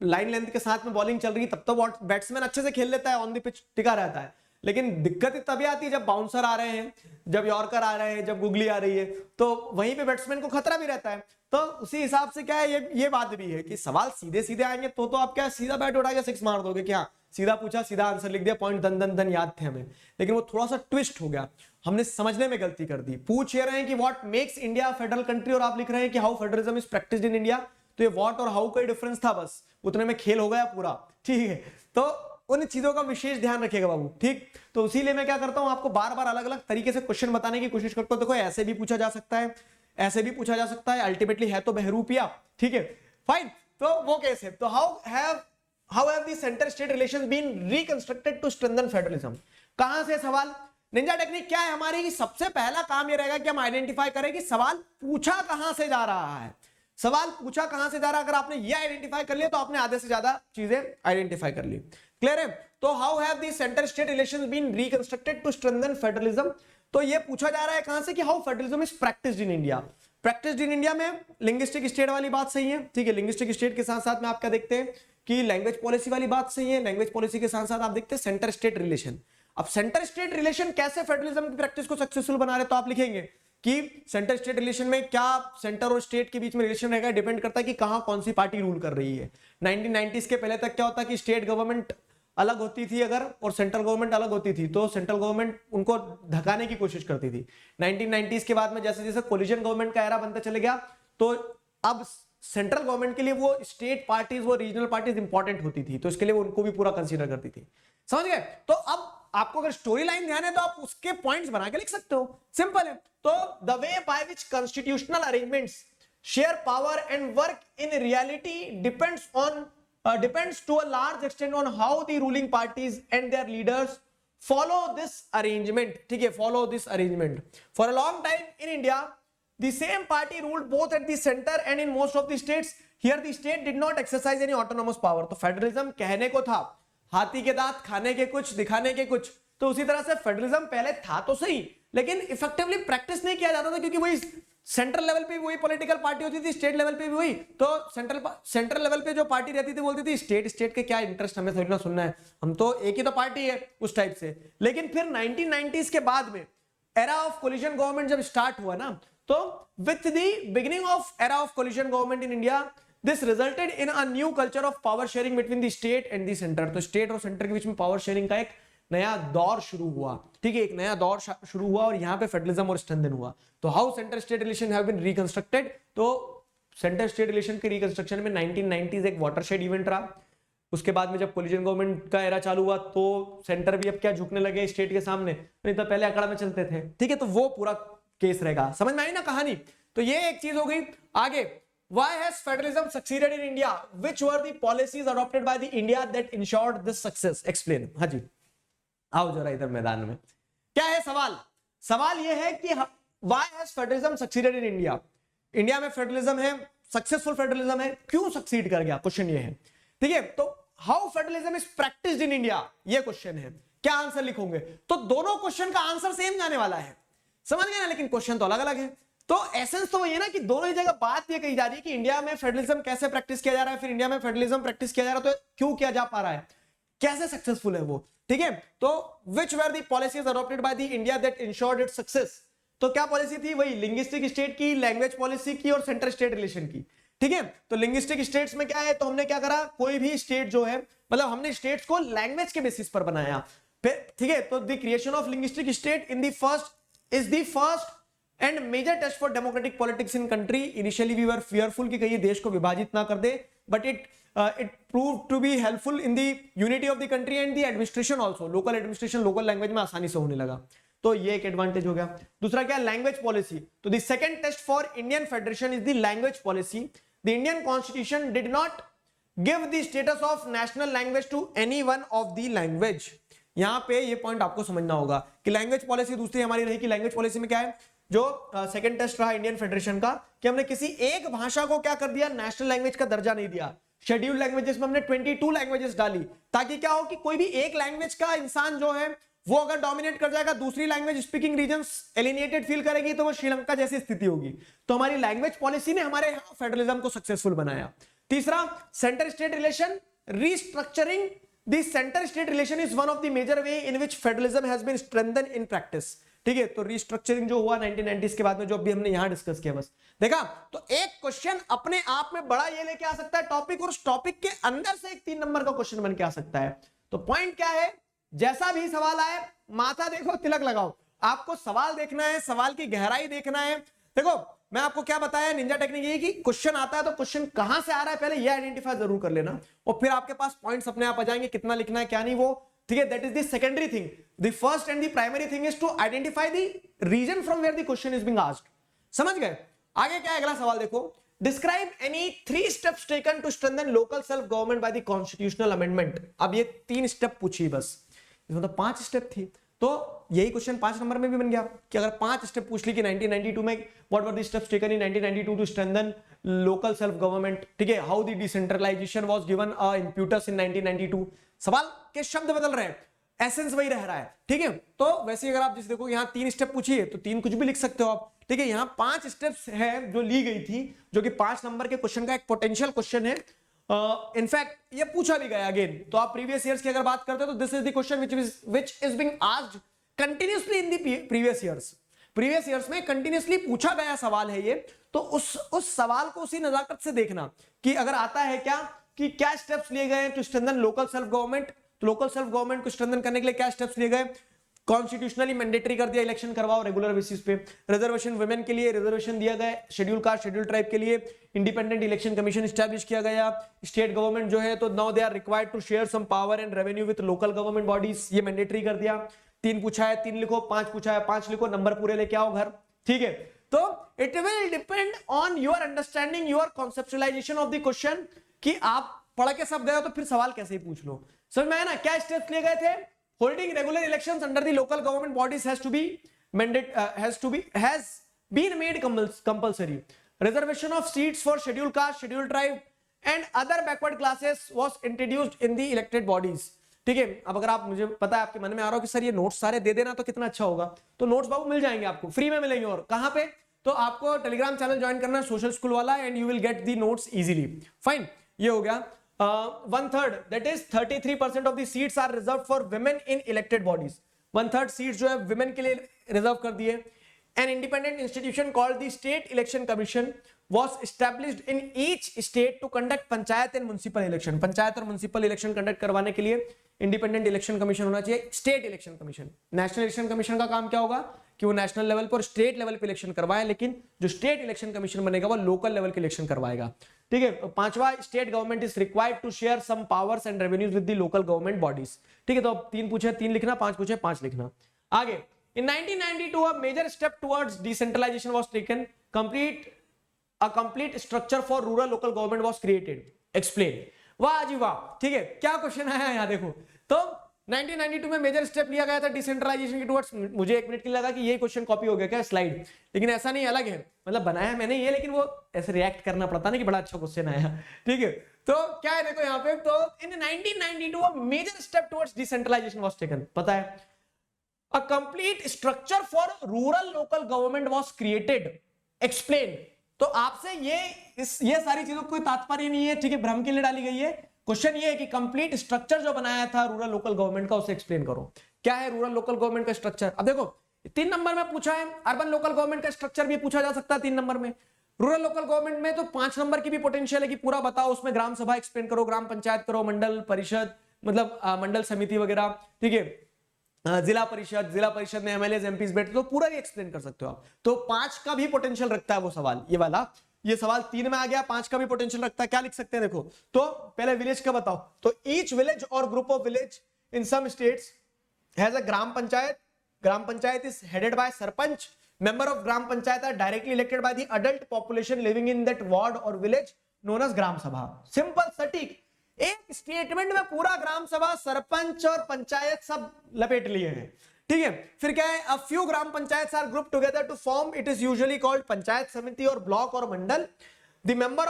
[SPEAKER 1] लाइन लेंथ के साथ में बॉलिंग चल रही है, तब तो बैट्समैन अच्छे से खेल लेता है, ऑन द पिच टिका रहता है। लेकिन दिक्कत तभी आती है जब बाउंसर आ रहे हैं, जब यॉर्कर आ रहे हैं, जब गुगली आ रही है, तो वहीं पे बैट्समैन को खतरा भी रहता है। तो उसी हिसाब से क्या है, ये बात भी है कि सवाल सीधे सीधे आएंगे तो आप क्या सीधा बैट उठा के 6 मार दोगे, क्या सीधा पूछा सीधा आंसर लिख दिया, पॉइंट धन धन धन याद थे हमें। लेकिन वो थोड़ा सा ट्विस्ट हो गया, हमने समझने में गलती कर दी। पूछ ये रहे हैं कि what makes India federal country, और आप लिख रहे हैं कि how federalism is practised in India. तो ये व्हाट और हाउ का डिफरेंस था, बस उतने में खेल हो गया पूरा। ठीक है, तो उन चीजों का विशेष ध्यान रखिएगा बाबू। ठीक, तो इसीलिए मैं क्या करता हूं, आपको बार बार अलग अलग तरीके से क्वेश्चन बताने की कोशिश करता हूं। देखो ऐसे भी पूछा जा सकता है, ऐसे भी पूछा जा सकता है, अल्टीमेटली है तो बहरूपिया। ठीक है, फाइन। तो वो कैसे, तो how have the centre state relations been reconstructed to strengthen federalism. कहां से सवाल, निंजा टेक्निक क्या है हमारी, सबसे पहला काम ये रहेगा कि हम आइडेंटिफाई करें कि सवाल पूछा कहां से जा रहा है। सवाल पूछा कहां से जा रहा है, अगर आपने ये आइडेंटिफाई कर लिया तो आपने आधे से ज्यादा चीजें आइडेंटिफाई कर ली। क्लियर है। तो how have the centre state relations been reconstructed to strengthen federalism. तो ये पूछा जा रहा है कहां से कि how federalism is practised in India. Practised in India में लिंग्विस्टिक स्टेट वाली बात सही है। ठीक है, लिंग्विस्टिक स्टेट के साथ साथ में आप क्या देखते हैं कि लैंग्वेज पॉलिसी वाली बात सही है। लैंग्वेज पॉलिसी के साथ साथ आप देखते हैं सेंटर स्टेट रिलेशन। अब सेंटर स्टेट रिलेशन कैसे फेडरलिज्म की प्रैक्टिस को सक्सेसफुल बना रहे, तो आप लिखेंगे कि सेंटर स्टेट रिलेशन में क्या सेंटर और स्टेट के बीच में रिलेशन रहेगा, डिपेंड करता है कि कहां कौन सी पार्टी रूल कर रही है। 1990s के पहले तक क्या होता है कि स्टेट गवर्नमेंट अलग होती थी अगर, और सेंट्रल गवर्नमेंट अलग होती थी, तो सेंट्रल गवर्नमेंट उनको धकाने की कोशिश करती थी। 1990s के बाद में जैसे जैसे कोलिजन गवर्नमेंट का एरा बनता चले गया, तो अब सेंट्रल गवर्नमेंट के लिए वो स्टेट पार्टीज, वो रीजनल पार्टीज इंपॉर्टेंट होती थी, तो इसके लिए वो उनको भी पूरा कंसीडर करती थी। समझ गए। तो अब आपको अगर स्टोरी लाइन ध्यान है तो आप उसके पॉइंट्स बना के लिख सकते हो, सिंपल है। तो the way by which constitutional arrangements share power and work in reality depends to a large extent on how the ruling parties and their leaders follow this arrangement. ठीक है, follow this arrangement. For a long time in India, the same party ruled both at the center and in most of the states. Here the state did not exercise any autonomous power. तो federalism कहने को था, हाथी के दांत खाने के कुछ, दिखाने के कुछ. तो उसी तरह से फेडरलिज्म पहले था तो सही, लेकिन इफेक्टिवली प्रैक्टिस नहीं किया जाता था, क्योंकि वही सेंट्रल लेवल पे वही पॉलिटिकल पार्टी होती थी, स्टेट लेवल पे भी वही. तो सेंट्रल लेवल पे जो पार्टी रहती थी बोलती थी स्टेट के क्या इंटरेस्ट हमें थोड़ी ना सुनना है, हम तो एक ही तो पार्टी है, उस टाइप से. लेकिन फिर 1990s के बाद में एरा ऑफ कोलिशन गवर्नमेंट जब स्टार्ट हुआ ना, तो with the beginning of era of coalition government in India, this resulted in a new culture of power sharing between the state and the centre. तो state और centre के बीच में power sharing का एक नया दौर शुरू हुआ. ठीक है, एक नया दौर शुरू हुआ और यहां पे फेडरलिज्म और स्ट्रेंथन हुआ. तो how centre state relation have been reconstructed. तो सेंटर स्टेट रिलेशन के रिकंस्ट्रक्शन में 1990s एक वाटरशेड इवेंट रहा. उसके बाद में जब कोलिशन गवर्नमेंट का एरा चालू हुआ तो सेंटर भी अब क्या झुकने लगे स्टेट के सामने, नहीं तो पहले अकड़ में चलते थे. ठीक है, तो वो पूरा केस रहेगा. समझ में आई ना कहानी. तो ये एक चीज हो गई. आगे, why has federalism succeeded in India? Which were the policies adopted by the India that ensured this success? Explain. हाँ जी, आओ जरा इधर मैदान में. क्या है सवाल? सवाल ये है कि why has federalism succeeded in India? India में फेडरलिज्म है, सक्सेसफुल फेडरलिज्म है, क्यों सक्सीड कर गया? क्वेश्चन ये है. ठीक है, तो how federalism is practised in India, ये क्वेश्चन है. क्या आंसर लिखोगे? तो दोनों क्वेश्चन का आंसर सेम जाने वाला है, समझ गए ना, लेकिन क्वेश्चन तो अलग अलग है. तो एसेंस तो वही है ना कि दोनों ही जगह बात ये कही जा रही है कि इंडिया में फेडरलिज्म कैसे प्रैक्टिस किया जा रहा है, फिर इंडिया में फेडरलिज्म प्रैक्टिस किया जा रहा है तो क्यों किया जा पा रहा है, कैसे सक्सेसफुल है वो. ठीक है, तो which were the policies adopted by the India that ensured its success. तो क्या पॉलिसी थी? वही लिंग्विस्टिक स्टेट की, लैंग्वेज पॉलिसी की और सेंटर स्टेट रिलेशन की. ठीक है, तो लिंग्विस्टिक स्टेट्स में क्या है, तो हमने क्या करा, कोई भी स्टेट जो है, मतलब हमने स्टेट्स को लैंग्वेज के बेसिस पर बनाया. ठीक है, तो the creation of linguistic state in the first is the first and major test for democratic politics in country. Initially we were fearful कि कहीं देश को विभाजित ना कर दे, but it prove to be helpful in the unity of the country and the administration also. Local administration local language में आसानी से होने लगा. तो ये एक एडवांटेज हो गया. दूसरा क्या, लैंग्वेज पॉलिसी. तो the second test for Indian federation is the language policy. The Indian constitution did not give the status of national language to any one of the language. यहां पे ये पॉइंट आपको समझना होगा कि लैंग्वेज पॉलिसी दूसरी हमारी रही कि लैंग्वेज पॉलिसी में क्या है, जो सेकंड टेस्ट रहा इंडियन फेडरेशन का, कि हमने किसी एक भाषा को क्या कर दिया, नेशनल लैंग्वेज का दर्जा नहीं दिया. शेड्यूल्ड लैंग्वेजेस में हमने 22 लैंग्वेजेस डाली, ताकि क्या हो कि कोई भी एक लैंग्वेज का इंसान जो है वो अगर डोमिनेट कर जाएगा, दूसरी language speaking regions alienated feel करेगी, तो वो श्रीलंका जैसी स्थिति होगी. तो हमारी लैंग्वेज पॉलिसी ने हमारे यहाँ फेडरलिज्म को सक्सेसफुल बनाया. तीसरा, centre state relation restructuring. The centre state relation is one of the major way in which federalism has been strengthened in practice. ठीक है, तो रीस्ट्रक्चरिंग जो हुआ 1990s के बाद में, जो अभी हमने यहां डिस्कस किया, बस देखा. तो एक क्वेश्चन अपने आप में बड़ा ये लेके आ सकता है टॉपिक, और उस टॉपिक के अंदर से एक 3 नंबर का क्वेश्चन बन के आ सकता है. तो पॉइंट क्या है, जैसा भी सवाल आए माथा देखो, तिलक लगाओ. आपको सवाल देखना है, सवाल की गहराई देखना है. देखो मैं आपको क्या बताया, निंजा टेक्निक ये कि क्वेश्चन आता है तो क्वेश्चन कहां से आ रहा है पहले ये आइडेंटिफाई जरूर कर लेना, और फिर आपके पास पॉइंट्स अपने आप आ जाएंगे, कितना लिखना है क्या नहीं वो. ठीक है, that is the secondary thing. The first and the primary thing is to identify the region from where the question is being asked. समझ गए? आगे क्या है, अगला सवाल देखो. Describe any 3 steps taken to strengthen local self government by the constitutional amendment. अब ये 3 स्टेप पूछी बस, इसमें तो 5 स्टेप थी. तो यही क्वेश्चन 5 नंबर में भी बन गया कि अगर 5 स्टेप पूछ ली कि 1992 में what were the steps taken in 1992 to strengthen local self government. ठीक है, how the decentralisation was given a impetus in 1992. सवाल के शब्द बदल रहे हैं, एसेंस वही रह रहा है. ठीक है, तो वैसे अगर आप जैसे देखो यहाँ 3 स्टेप पूछी है तो 3 कुछ भी लिख सकते हो आप. ठीक है, यहाँ 5 स्टेप्स है जो ली गई थी, जो कि 5 नंबर के क्वेश्चन का एक पोटेंशियल क्वेश्चन है. इनफैक्ट ये पूछा भी गया अगेन. तो आप प्रीवियस ईयर्स की अगर बात करते हो तो this is the question which is being asked continuously in the previous years. Previous years में कंटिन्यूअसली पूछा गया सवाल है ये. तो उस सवाल को उसी नजाकत से देखना कि अगर आता है क्या, कि क्या स्टेप्स लिए गए to strengthen local self government. तो लोकल सेल्फ गवर्नमेंट को स्ट्रेंथन करने के लिए क्या स्टेप्स लिए गए. कॉन्स्टिट्यूशनली मैंडेटरी कर दिया, इलेक्शन करवाओ रेगुलर बेसिस पे. रिजर्वेशन वुमेन के लिए रिजर्वेशन दिया गया, शेड्यूल कास्ट शेड्यूल ट्राइब के लिए इंडिपेंडेंट इलेक्शन कमीशन स्टैब्लिश किया गया. स्टेट गवर्नमेंट जो है तो now they are required to share some power and revenue with local government bodies, ये मैंडेटरी कर दिया. 3 पूछा है 3 लिखो, 5 पूछा है 5 लिखो, नंबर पूरे लेके आओ घर. ठीक है, तो it will depend on your understanding, your conceptualisation of the question, कि आप पढ़ के सब गए हो तो फिर सवाल कैसे ही पूछ लो. समझ में आया ना? क्या स्टेप्स लिए गए थे. Holding regular elections under the local government bodies has to be been made compulsory. Reservation of seats for scheduled caste, scheduled tribe and other backward classes was introduced in the elected bodies. ठीक है, अब अगर आप, मुझे पता है आपके मन में आ रहा हो कि सर ये नोट्स सारे दे देना तो कितना अच्छा होगा, तो नोट्स बाबू मिल जाएंगे आपको, फ्री में मिलेंगे. और कहां पे, तो आपको टेलीग्राम चैनल ज्वाइन करना है सोशल स्कूल वाला, and you will get the notes easily. Fine, ये हो गया. 1/3 that is 33% of the seats are reserved for women in elected bodies. 1/3 seats जो है वुमेन के लिए रिजर्व कर दिए. An independent institution called the State Election Commission was established in each state to conduct panchayat and municipal election. Panchayat और municipal election conduct करवाने के लिए independent election commission होना चाहिए. State Election Commission, national election commission का काम क्या होगा कि वो national level पर, state level पे election करवाए, लेकिन जो state election commission बनेगा वो local level के election करवाएगा. ठीक है. पांचवा, state government is required to share some powers and revenues with the local government bodies. ठीक है, तो अब 3 पूछे 3 लिखना, 5 पूछे 5 लिखना. आगे, in 1992 a major step towards decentralization was taken. A complete structure for rural local government was created. Explain. वाह जी वाह. ठीक है, क्या क्वेश्चन आया यहाँ देखो. तो 1992 में मेजर स्टेप लिया गया था डिसेंट्रलाइजेशन के टुवर्ड्स. मुझे 1 मिनट के लिए लगा कि ये क्वेश्चन कॉपी हो गया क्या स्लाइड, लेकिन ऐसा नहीं, अलग है. मतलब बनाया मैंने ये, लेकिन वो ऐसे रिएक्ट करना पड़ता ना कि बड़ा अच्छा क्वेश्चन आया. ठीक है, तो क्या है देखो यहाँ पे, तो in 1992 a major step towards decentralization was taken. पता है, a complete structure for rural local government was created. Explain. तो आपसे ये सारी चीजों कोई तात्पर्य नहीं है, ठीक है, भ्रम के लिए डाली गई है. क्वेश्चन ये है कि कंप्लीट स्ट्रक्चर जो बनाया था रूरल लोकल गवर्नमेंट का, उसे एक्सप्लेन करो. क्या है रूरल लोकल गवर्नमेंट का स्ट्रक्चर. अब देखो 3 नंबर में पूछा है, अर्बन लोकल गवर्नमेंट का स्ट्रक्चर भी पूछा जा सकता है 3 नंबर में. रूरल लोकल गवर्नमेंट में तो 5 नंबर की भी पोटेंशियल है कि पूरा बताओ, उसमें ग्राम सभा एक्सप्लेन करो, ग्राम पंचायत करो, मंडल परिषद, मतलब मंडल समिति वगैरह. ठीक है, जिला परिषद में एमएलए एमपीज बैठे, तो पूरा ही एक्सप्लेन कर सकते हो आप. तो 5 का भी पोटेंशियल रखता है वो सवाल, ये वाला. ये सवाल 3 में आ गया, 5 का भी पोटेंशियल रखता है. क्या लिख सकते हैं देखो, तो पहले विलेज का बताओ. तो ईच विलेज और group of village in some states has a gram panchayat. Gram panchayat is headed by sarpanch. Member of gram panchayat are directly elected by the adult population living in that ward और village, known as gram sabha. Simple, सटीक. एक statement में पूरा ग्राम सभा, सरपंच और पंचायत सब लपेट लिए हैं. ठीक है, फिर क्या है, a few gram panchayat are group together to form, it is usually called panchayat samiti और ब्लॉक और mandal. The member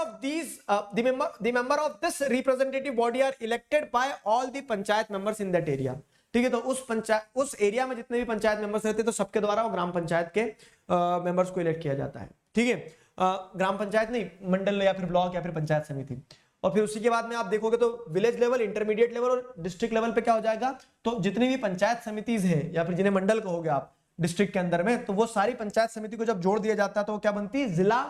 [SPEAKER 1] of this representative body are elected by all the panchayat members in that area. ठीक है, तो उस एरिया में जितने भी पंचायत मेंबर्स रहते हैं, तो सबके द्वारा वो ग्राम पंचायत के मेंबर्स को इलेक्ट किया जाता है. ठीक है, ग्राम पंचायत नहीं, मंडल या फिर ब्लॉक या फिर पंचायत समिति. और फिर उसी के बाद में आप देखोगे तो विलेज लेवल, इंटरमीडिएट लेवल और डिस्ट्रिक्ट लेवल पे क्या हो जाएगा, तो जितनी भी पंचायत समितिज है या फिर जिन्हें मंडल कहोगे आप डिस्ट्रिक्ट के अंदर में, तो वो सारी पंचायत समिति को जब जोड़ दिया जाता है तो वो क्या बनती है, जिला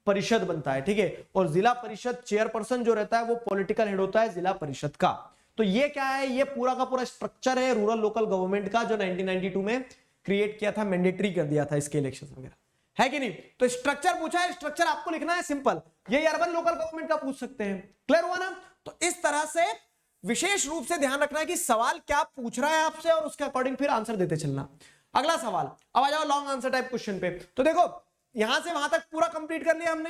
[SPEAKER 1] परिषद बनता है. ठीक है, और जिला परिषद चेयरपर्सन जो रहता है वो पॉलिटिकल हेड होता है जिला परिषद का. तो ये क्या है, ये पूरा का पूरा स्ट्रक्चर है रूरल लोकल गवर्नमेंट का, जो 1992 में क्रिएट किया था, मैंडेटरी कर दिया था इसके इलेक्शन वगैरह, है कि नहीं. तो स्ट्रक्चर पूछा है, स्ट्रक्चर आपको लिखना है सिंपल. ये अर्बन लोकल गवर्नमेंट का पूछ सकते हैं. क्लियर हुआ ना. तो इस तरह से विशेष रूप से ध्यान रखना है कि सवाल क्या पूछ रहा है आपसे, और उसके अकॉर्डिंग फिर आंसर देते चलना. अगला सवाल, अब आ जाओ लॉन्ग आंसर टाइप क्वेश्चन पे. तो देखो यहां से वहां तक पूरा कंप्लीट कर लिया हमने,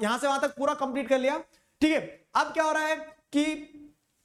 [SPEAKER 1] यहां से वहां तक पूरा कंप्लीट कर लिया. ठीक है, अब क्या हो रहा है कि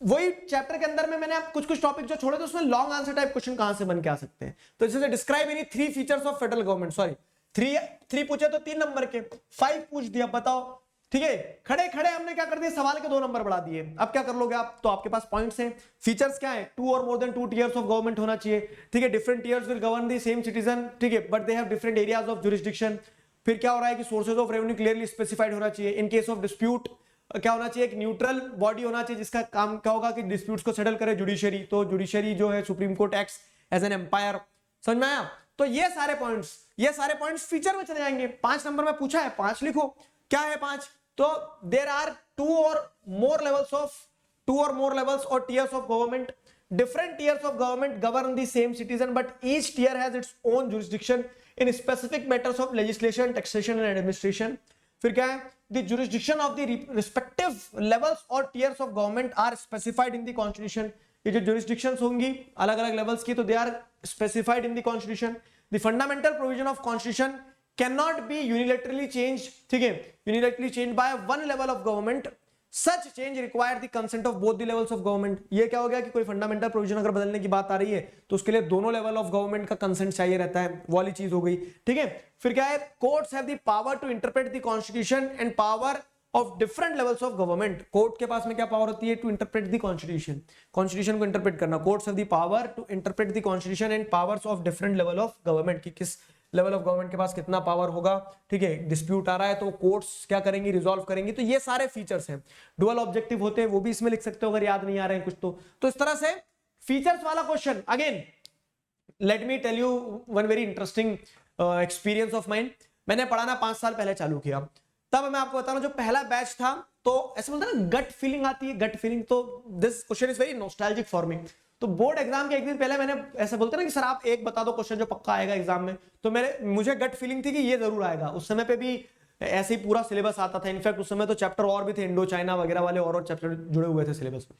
[SPEAKER 1] वही चैप्टर के अंदर में मैंने कुछ टॉपिक जो छोड़े थे, उसमें लॉन्ग आंसर टाइप क्वेश्चन कहां से बन के आ सकते हैं. तो जैसे describe any 3 features of federal government. Sorry, 3 पूछे तो 3 नंबर के, 5 पूछ दिया, बताओ. ठीक है, खड़े खड़े हमने क्या कर दिया, सवाल के 2 नंबर बढ़ा दिए. अब क्या कर लोगे आप, तो आपके पास पॉइंट्स हैं. फीचर्स क्या है, 2 और more than 2 tears of government होना चाहिए. ठीक है, different tears will govern the same citizen. ठीक है, but they have different areas of jurisdiction. फिर क्या हो रहा है कि sources of revenue clearly specified होना चाहिए. इन केस ऑफ डिस्प्यूट क्या होना चाहिए, एक न्यूट्रल बॉडी होना चाहिए जिसका काम क्या होगा कि डिस्प्यूट्स को सेटल करे, जुडिशरी. तो जुडिशरी जो है supreme court acts as an umpire. समझ में आया. तो ये सारे पॉइंट्स फीचर में चले जाएंगे. 5 नंबर में पूछा है, 5 लिखो. क्या है 5, तो there are 2 or more levels or tiers of government. Different tiers of government govern the same citizen, but each tier has its own jurisdiction in specific matters of legislation, taxation and administration. फिर क्या है, the jurisdiction of the respective levels or tiers of government are specified in the constitution. ये जो jurisdictions होंगी अलग अलग levels की, तो they are specified in the constitution. The fundamental provision of constitution cannot be unilaterally changed. ठीक है, unilaterally changed by one level of government. Such change require the consent of both the levels of government. ये क्या हो गया कि कोई fundamental provision अगर बदलने की बात आ रही है तो उसके लिए दोनों लेवल ऑफ गवर्नमेंट का कंसेंट चाहिए रहता है, वो वाली चीज हो गई। ठीक है, फिर क्या है, courts have the power to interpret the constitution and power of different levels of government. Court के पास में क्या पावर होती है, to interpret the constitution, constitution को इंटरप्रेट करना। Courts have the power to interpret the constitution and powers of different level of government, कि किस लेवल ऑफ गवर्नमेंट के पास कितना पावर होगा। ठीक है, डिस्प्यूट आ रहा है तो कोर्ट्स क्या करेंगी, रिजॉल्व करेंगी। तो ये सारे फीचर्स हैं, डुअल ऑब्जेक्टिव होते हैं, वो भी इसमें लिख सकते हो अगर याद नहीं आ रहे हैं कुछ तो इस तरह से फीचर्स वाला क्वेश्चन। Again let me tell you one very interesting experience of mind. मैंने पढ़ाना 5 साल पहले चालू किया, तब मैं आपको बता रहा हूं जो पहला बैच था तो ऐसे बोलते हैं ना गट फीलिंग आती है, गट फीलिंग। तो this question is very nostalgic for me. तो बोर्ड एग्जाम के एक दिन पहले मैंने ऐसा बोलते ना कि सर आप एक बता दो क्वेश्चन जो पक्का आएगा एग्जाम में, तो मुझे गट फीलिंग थी कि ये जरूर आएगा। उस समय पे भी ऐसे ही पूरा सिलेबस आता था, इनफैक्ट उस समय तो चैप्टर और भी थे, इंडो चाइना वगैरह वाले और चैप्टर जुड़े हुए थे सिलेबस में।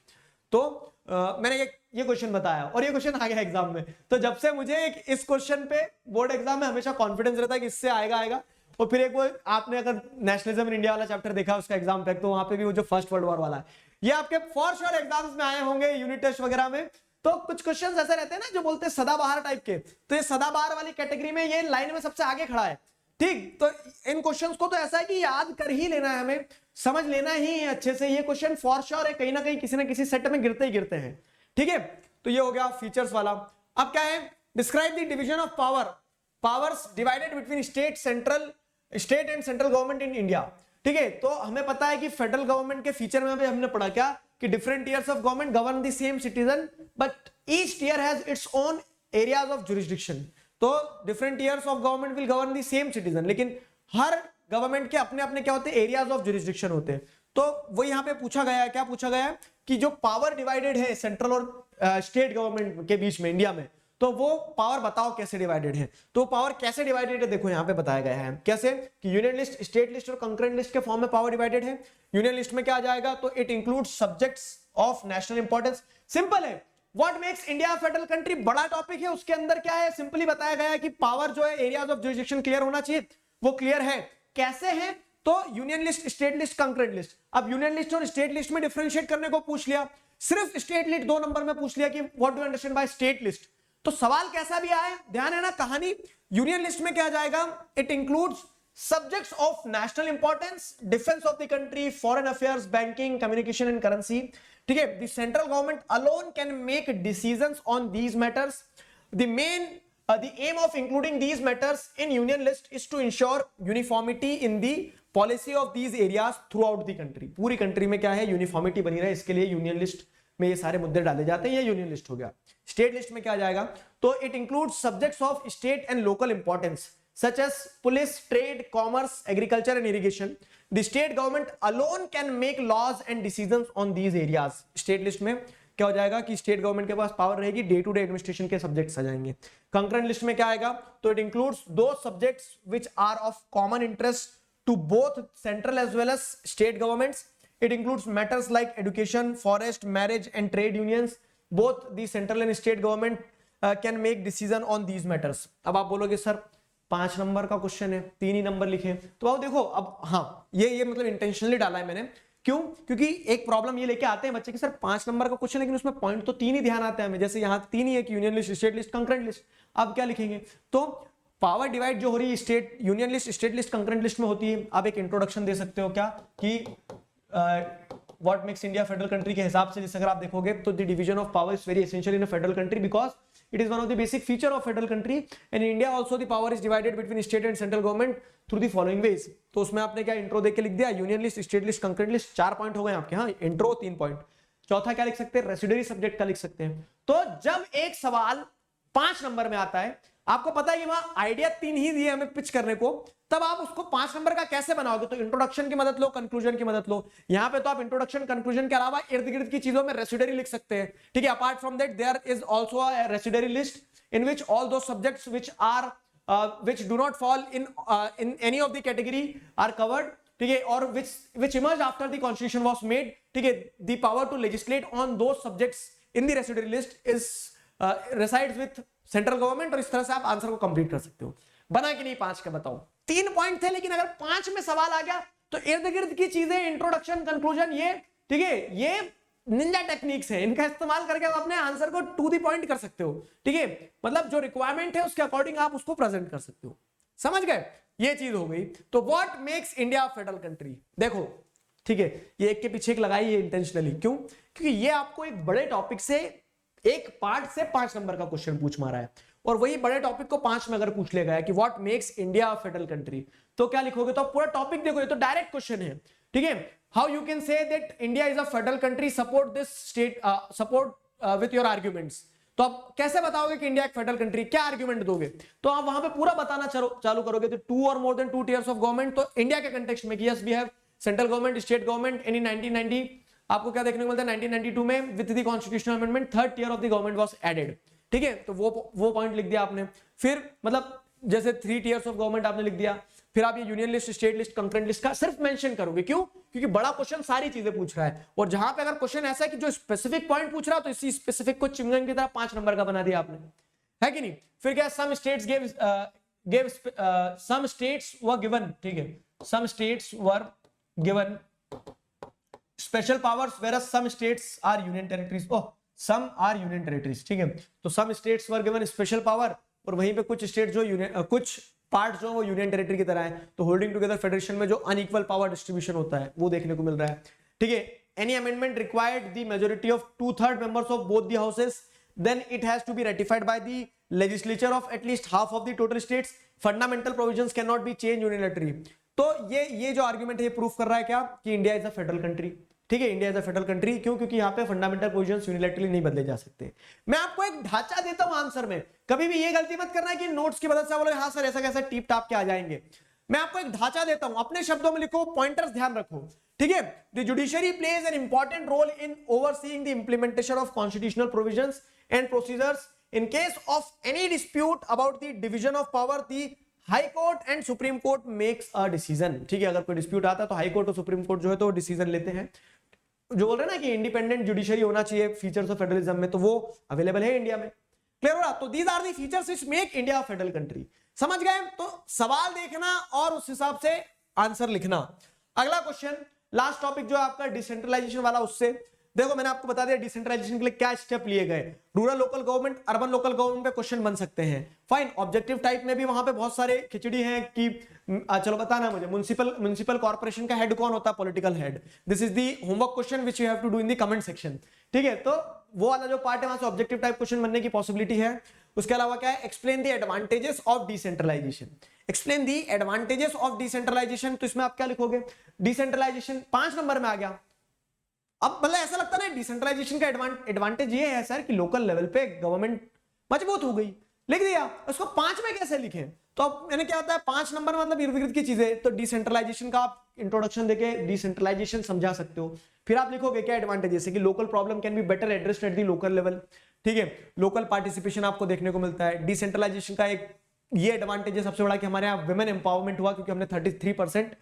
[SPEAKER 1] तो मैंने ये क्वेश्चन बताया और ये क्वेश्चन आ गया एग्जाम में। तो जब से मुझे इस क्वेश्चन पे बोर्ड एग्जाम में हमेशा कॉन्फिडेंस रहता है कि इससे आएगा। और फिर एक वो आपने अगर नेशनलिज्म इन इंडिया वाला चैप्टर देखा उसका एग्जाम तक, तो वहां पे भी वो जो फर्स्ट वर्ल्ड वॉर वाला है, ये आपके फॉर श्योर एग्जाम्स में आए होंगे, यूनिट टेस्ट वगैरह में। तो कुछ क्वेश्चंस ऐसे रहते हैं ना जो बोलते हैं सदाबहार टाइप के, तो ये सदाबहार वाली कैटेगरी में ये लाइन में सबसे आगे खड़ा है। ठीक, तो इन क्वेश्चंस को तो ऐसा है कि याद कर ही लेना है, हमें समझ लेना ही है अच्छे से। ये क्वेश्चन फॉर श्योर है, कहीं ना कहीं किसी ना किसी सेट में गिरते ही गिरते हैं। ठीक है, तो ये हो गया फीचर्स वाला। अब क्या है, describe the division of powers divided between state and central government in India. ठीक है, तो हमें पता है कि फेडरल गवर्नमेंट के फीचर में भी हमने पढ़ा क्या कि different tiers of government govern the same citizen but each tier has its own areas of jurisdiction. तो different tiers of government will govern the same citizen, लेकिन हर गवर्नमेंट के अपने अपने क्या होते हैं, एरियाज ऑफ जुरिस्डिक्शन होते हैं। तो वो यहां पे पूछा गया है, क्या पूछा गया है कि जो पावर डिवाइडेड है सेंट्रल और स्टेट गवर्नमेंट के बीच में इंडिया में, तो वो पावर बताओ कैसे डिवाइडेड है। तो पावर कैसे डिवाइडेड है देखो यहां पे बताया गया है कैसे कि यूनियन लिस्ट, स्टेट लिस्ट और कंकरेंट लिस्ट के फॉर्म में पावर डिवाइडेड है। यूनियन लिस्ट में क्या आ जाएगा, तो it includes subjects of national importance. Simple है, what makes India federal country, बड़ा टॉपिक है, उसके अंदर क्या है, सिंपली बताया गया है कि पावर जो है एरियाज ऑफ जुरिस्डिक्शन क्लियर होना चाहिए, वो क्लियर है। कैसे है, तो union list, state list, concurrent list. अब यूनियन लिस्ट और स्टेट लिस्ट में डिफरेंशिएट करने को पूछ लिया, सिर्फ स्टेट लिस्ट 2 नंबर में पूछ लिया कि what do you understand by state list. तो सवाल कैसा भी आए, ध्यान है ना कहानी, यूनियन लिस्ट में क्या जाएगा, it includes subjects of national importance, defence of the country, foreign affairs, banking, communication and currency. ठीक है, the central government alone can make decisions on these matters. The aim of including these matters in union list is to ensure uniformity in the policy of these areas throughout the country। पूरी country में क्या है, uniformity बनी रहे, इसके लिए union list में ये सारे मुद्दे डाले जाते हैं। ये यूनियन लिस्ट हो गया। स्टेट लिस्ट में क्या जाएगा, तो it includes subjects of state and local importance such as police, trade, commerce, agriculture and irrigation. The state government alone can make laws and decisions on these areas। State list में क्या हो जाएगा कि state government के पास power रहेगी, day to day administration के subjects आ जाएंगे। कंकरेंट लिस्ट में क्या आएगा, तो it includes those subjects which are of common interest to both central as well as state governments. It includes matters like education, forest, marriage and trade unions. Both the central and state government can make decision on these matters. अब आप बोलोगे sir 5 number का question है, 3 ही number लिखे, तो अब देखो, अब हाँ ये मतलब इंटेंशनली डाला है मैंने। क्यों, क्योंकि एक प्रॉब्लम ये लेके आते हैं बच्चे कि सर 5 नंबर का क्वेश्चन, लेकिन उसमें पॉइंट तो 3 ही ध्यान आते हैं हमें, जैसे यहाँ 3 ही है कि union list, state list, concurrent list. अब क्या लिखेंगे, तो पावर डिवाइड जो हो रही है state, union list, state list, concurrent list में होती है। अब एक इंट्रोडक्शन दे सकते हो क्या कि what makes India federal country के हिसाब से, जैसे अगर आप देखोगे तो the division of power is very essential in a federal country because it is one of the basic feature of federal country, and in India also the power is divided between state and central government through the following ways। तो उसमें आपने क्या intro देके लिख दिया, union list, state list, concurrent list, 4 point हो गए आपके। हाँ, इंट्रो 3 पॉइंट। चौथा क्या लिख सकते हैं, रेसिडुअरी सब्जेक्ट का लिख सकते हैं। तो जब एक सवाल 5 नंबर में आता है, आपको पता है कि वहां आइडिया 3 ही दिए हमें पिच करने को, तब आप उसको 5 नंबर का कैसे बनाओगे, तो इंट्रोडक्शन की मदद लो, कंक्लूजन की मदद लो। यहां पे तो आप इंट्रोडक्शन, कंक्लूजन के अलावा इर्द गिर्द की चीजों में रेसिडुअरी लिख सकते हैं। ठीक है, apart from that there is also a residuary list in which all those subjects which are which do not fall in any of the category are covered। ठीक है, और which emerged after the constitution was made। ठीक है, the power to legislate on those subjects in the residuary list is resides with central government। और इस तरह से आप आंसर को कंप्लीट कर सकते हो। बना कि नहीं 5 का, बताओ। 3 पॉइंट थे, लेकिन अगर 5 में सवाल आ गया तो इर्द गिर्द की चीजें, इंट्रोडक्शन, कंक्लूजन, ये ठीक है, ये निंजा टेक्निक्स है, इनका इस्तेमाल करके आप अपने आंसर को टू द पॉइंट कर सकते हो। ठीक है, मतलब जो रिक्वायरमेंट है उसके अकॉर्डिंग आप उसको प्रेजेंट कर सकते हो। समझ गए, ये चीज हो गई। तो what makes India federal country, देखो ठीक है, ये एक के पीछे एक लगाई है इंटेंशनली, क्यों? क्योंकि ये आपको एक बड़े टॉपिक से, एक पार्ट से 5 नंबर का क्वेश्चन पूछ मारा है, और वही बड़े टॉपिक को 5 में अगर पूछ लेगा कि what makes India a federal country, तो क्या लिखोगे? तो पूरा टॉपिक देखो, ये तो डायरेक्ट क्वेश्चन है। ठीक है, how you can say that India is a federal country, support this state, support with your arguments. तो आप कैसे बताओगे कि इंडिया एक फेडरल कंट्री, क्या आर्ग्यूमेंट दोगे? तो आप वहां पे पूरा बताना चालू करोगे, तो 2 और more than 2 tiers of government, तो इंडिया के कंटेक्स्ट में, yes we have central government, state government, in 1990 आपको क्या देखने को मिलता है, 1992 में with the constitutional amendment third tier of the government was added. ठीक है, तो वो पॉइंट लिख दिया आपने। फिर मतलब जैसे 3 टियर्स ऑफ गवर्नमेंट आपने लिख दिया, फिर आप ये union list, state list, concurrent list का सिर्फ मेंशन करोगे, क्यों? क्योंकि बड़ा क्वेश्चन सारी चीजें पूछ रहा है, और जहां पे अगर क्वेश्चन ऐसा है कि जो स्पेसिफिक पॉइंट पूछ रहा है, तो इसी स्पेसिफिक को चिंगम की तरह 5 नंबर का बना दिया आपने, है कि नहीं? फिर क्या, some states give some states were given, ठीक है, some states were given special powers whereas some states are union territories, some are union territories। ठीक है, तो some states were given special power, और वहीं पे कुछ स्टेट जो कुछ पार्ट जो वो यूनियन टेरिटरी की तरह है, तो होल्डिंग टुगेदर फेडरेशन में जो अनइक्वल पावर डिस्ट्रीब्यूशन होता है वो देखने को मिल रहा है। ठीक है, any amendment required the majority of 2/3 members of both the houses, then it has to be ratified by the legislature of at least half of the total states, fundamental provisions cannot be changed unilaterally। तो ये जो argument है, ये proof कर रहा है क्या, कि India is a federal country. ठीक है, India is a federal country, क्यों? क्योंकि यहाँ पे फंडामेंटल प्रोविजंस यूनिलैटरली नहीं बदले जा सकते। मैं आपको एक ढांचा देता हूं आंसर में, कभी भी ये गलती मत करना है कि नोट्स की मदद से बोलोगे हाँ सर ऐसा कैसा टीप टाप के आ जाएंगे। मैं आपको एक ढांचा देता हूं, अपने शब्दों में लिखो, पॉइंटर्स ध्यान रखो। ठीक है, the judiciary plays an important role in overseeing the implementation of constitutional provisions and procedures in case of any dispute about the division of power, the high court and supreme court makes a decision. ठीक है, अगर कोई dispute आता है तो high court और supreme court जो है तो डिसीजन लेते हैं। जो बोल रहे हैं ना कि इंडिपेंडेंट जुडिशरी होना चाहिए फीचर्स ऑफ फेडरलिज्म में, तो वो अवेलेबल है इंडिया में। क्लियर हो रहा? तो these are the features which make India a federal country. समझ गए? तो सवाल देखना और उस हिसाब से आंसर लिखना। अगला क्वेश्चन, लास्ट टॉपिक जो है आपका डिसेंट्रलाइजेशन वाला, उससे देखो मैंने आपको बता दिया डिसेंट्रलाइजेशन के लिए क्या स्टेप लिए गए। Rural local government, urban local government पे क्वेश्चन बन सकते हैं। फाइन, ऑब्जेक्टिव टाइप में भी वहां पे बहुत सारे खिचड़ी हैं कि चलो बताना मुझे, म्युनिसिपल कॉर्पोरेशन का हेड कौन होता है? Political head. This is the homework question which you have to do in the comment section. ठीक है, तो वो वाला जो पार्ट है वहां से ऑब्जेक्टिव टाइप क्वेश्चन बनने की पॉसिबिलिटी है। उसके अलावा क्या है, explain the advantages of decentralisation, explain the advantages of decentralisation. तो इसमें आप क्या लिखोगे? डिसेंट्रलाइजेशन 5 नंबर में आ गया। अब मतलब ऐसा लगता है ना डिसेंट्रलाइजेशन का एडवांटेज ये है सर कि लोकल लेवल पे गवर्नमेंट मजबूत हो गई, लिख दिया। उसको 5 में कैसे लिखें? तो अब मैंने क्या होता है 5 नंबर मतलब इर्द गिर्द की चीजें, तो डिसेंट्रलाइजेशन का आप इंट्रोडक्शन देके डिसेंट्रलाइजेशन समझा सकते हो। फिर आप लिखोगे क्या एडवांटेज, जैसे कि local problem can be better addressed at the local level. ठीक है, लोकल पार्टिसिपेशन आपको देखने को मिलता है। डिसेंट्रलाइजेशन का एक ये एडवांटेज है सबसे बड़ा कि हमारे यहाँ वुमेन एम्पावरमेंट हुआ, क्योंकि हमने 33%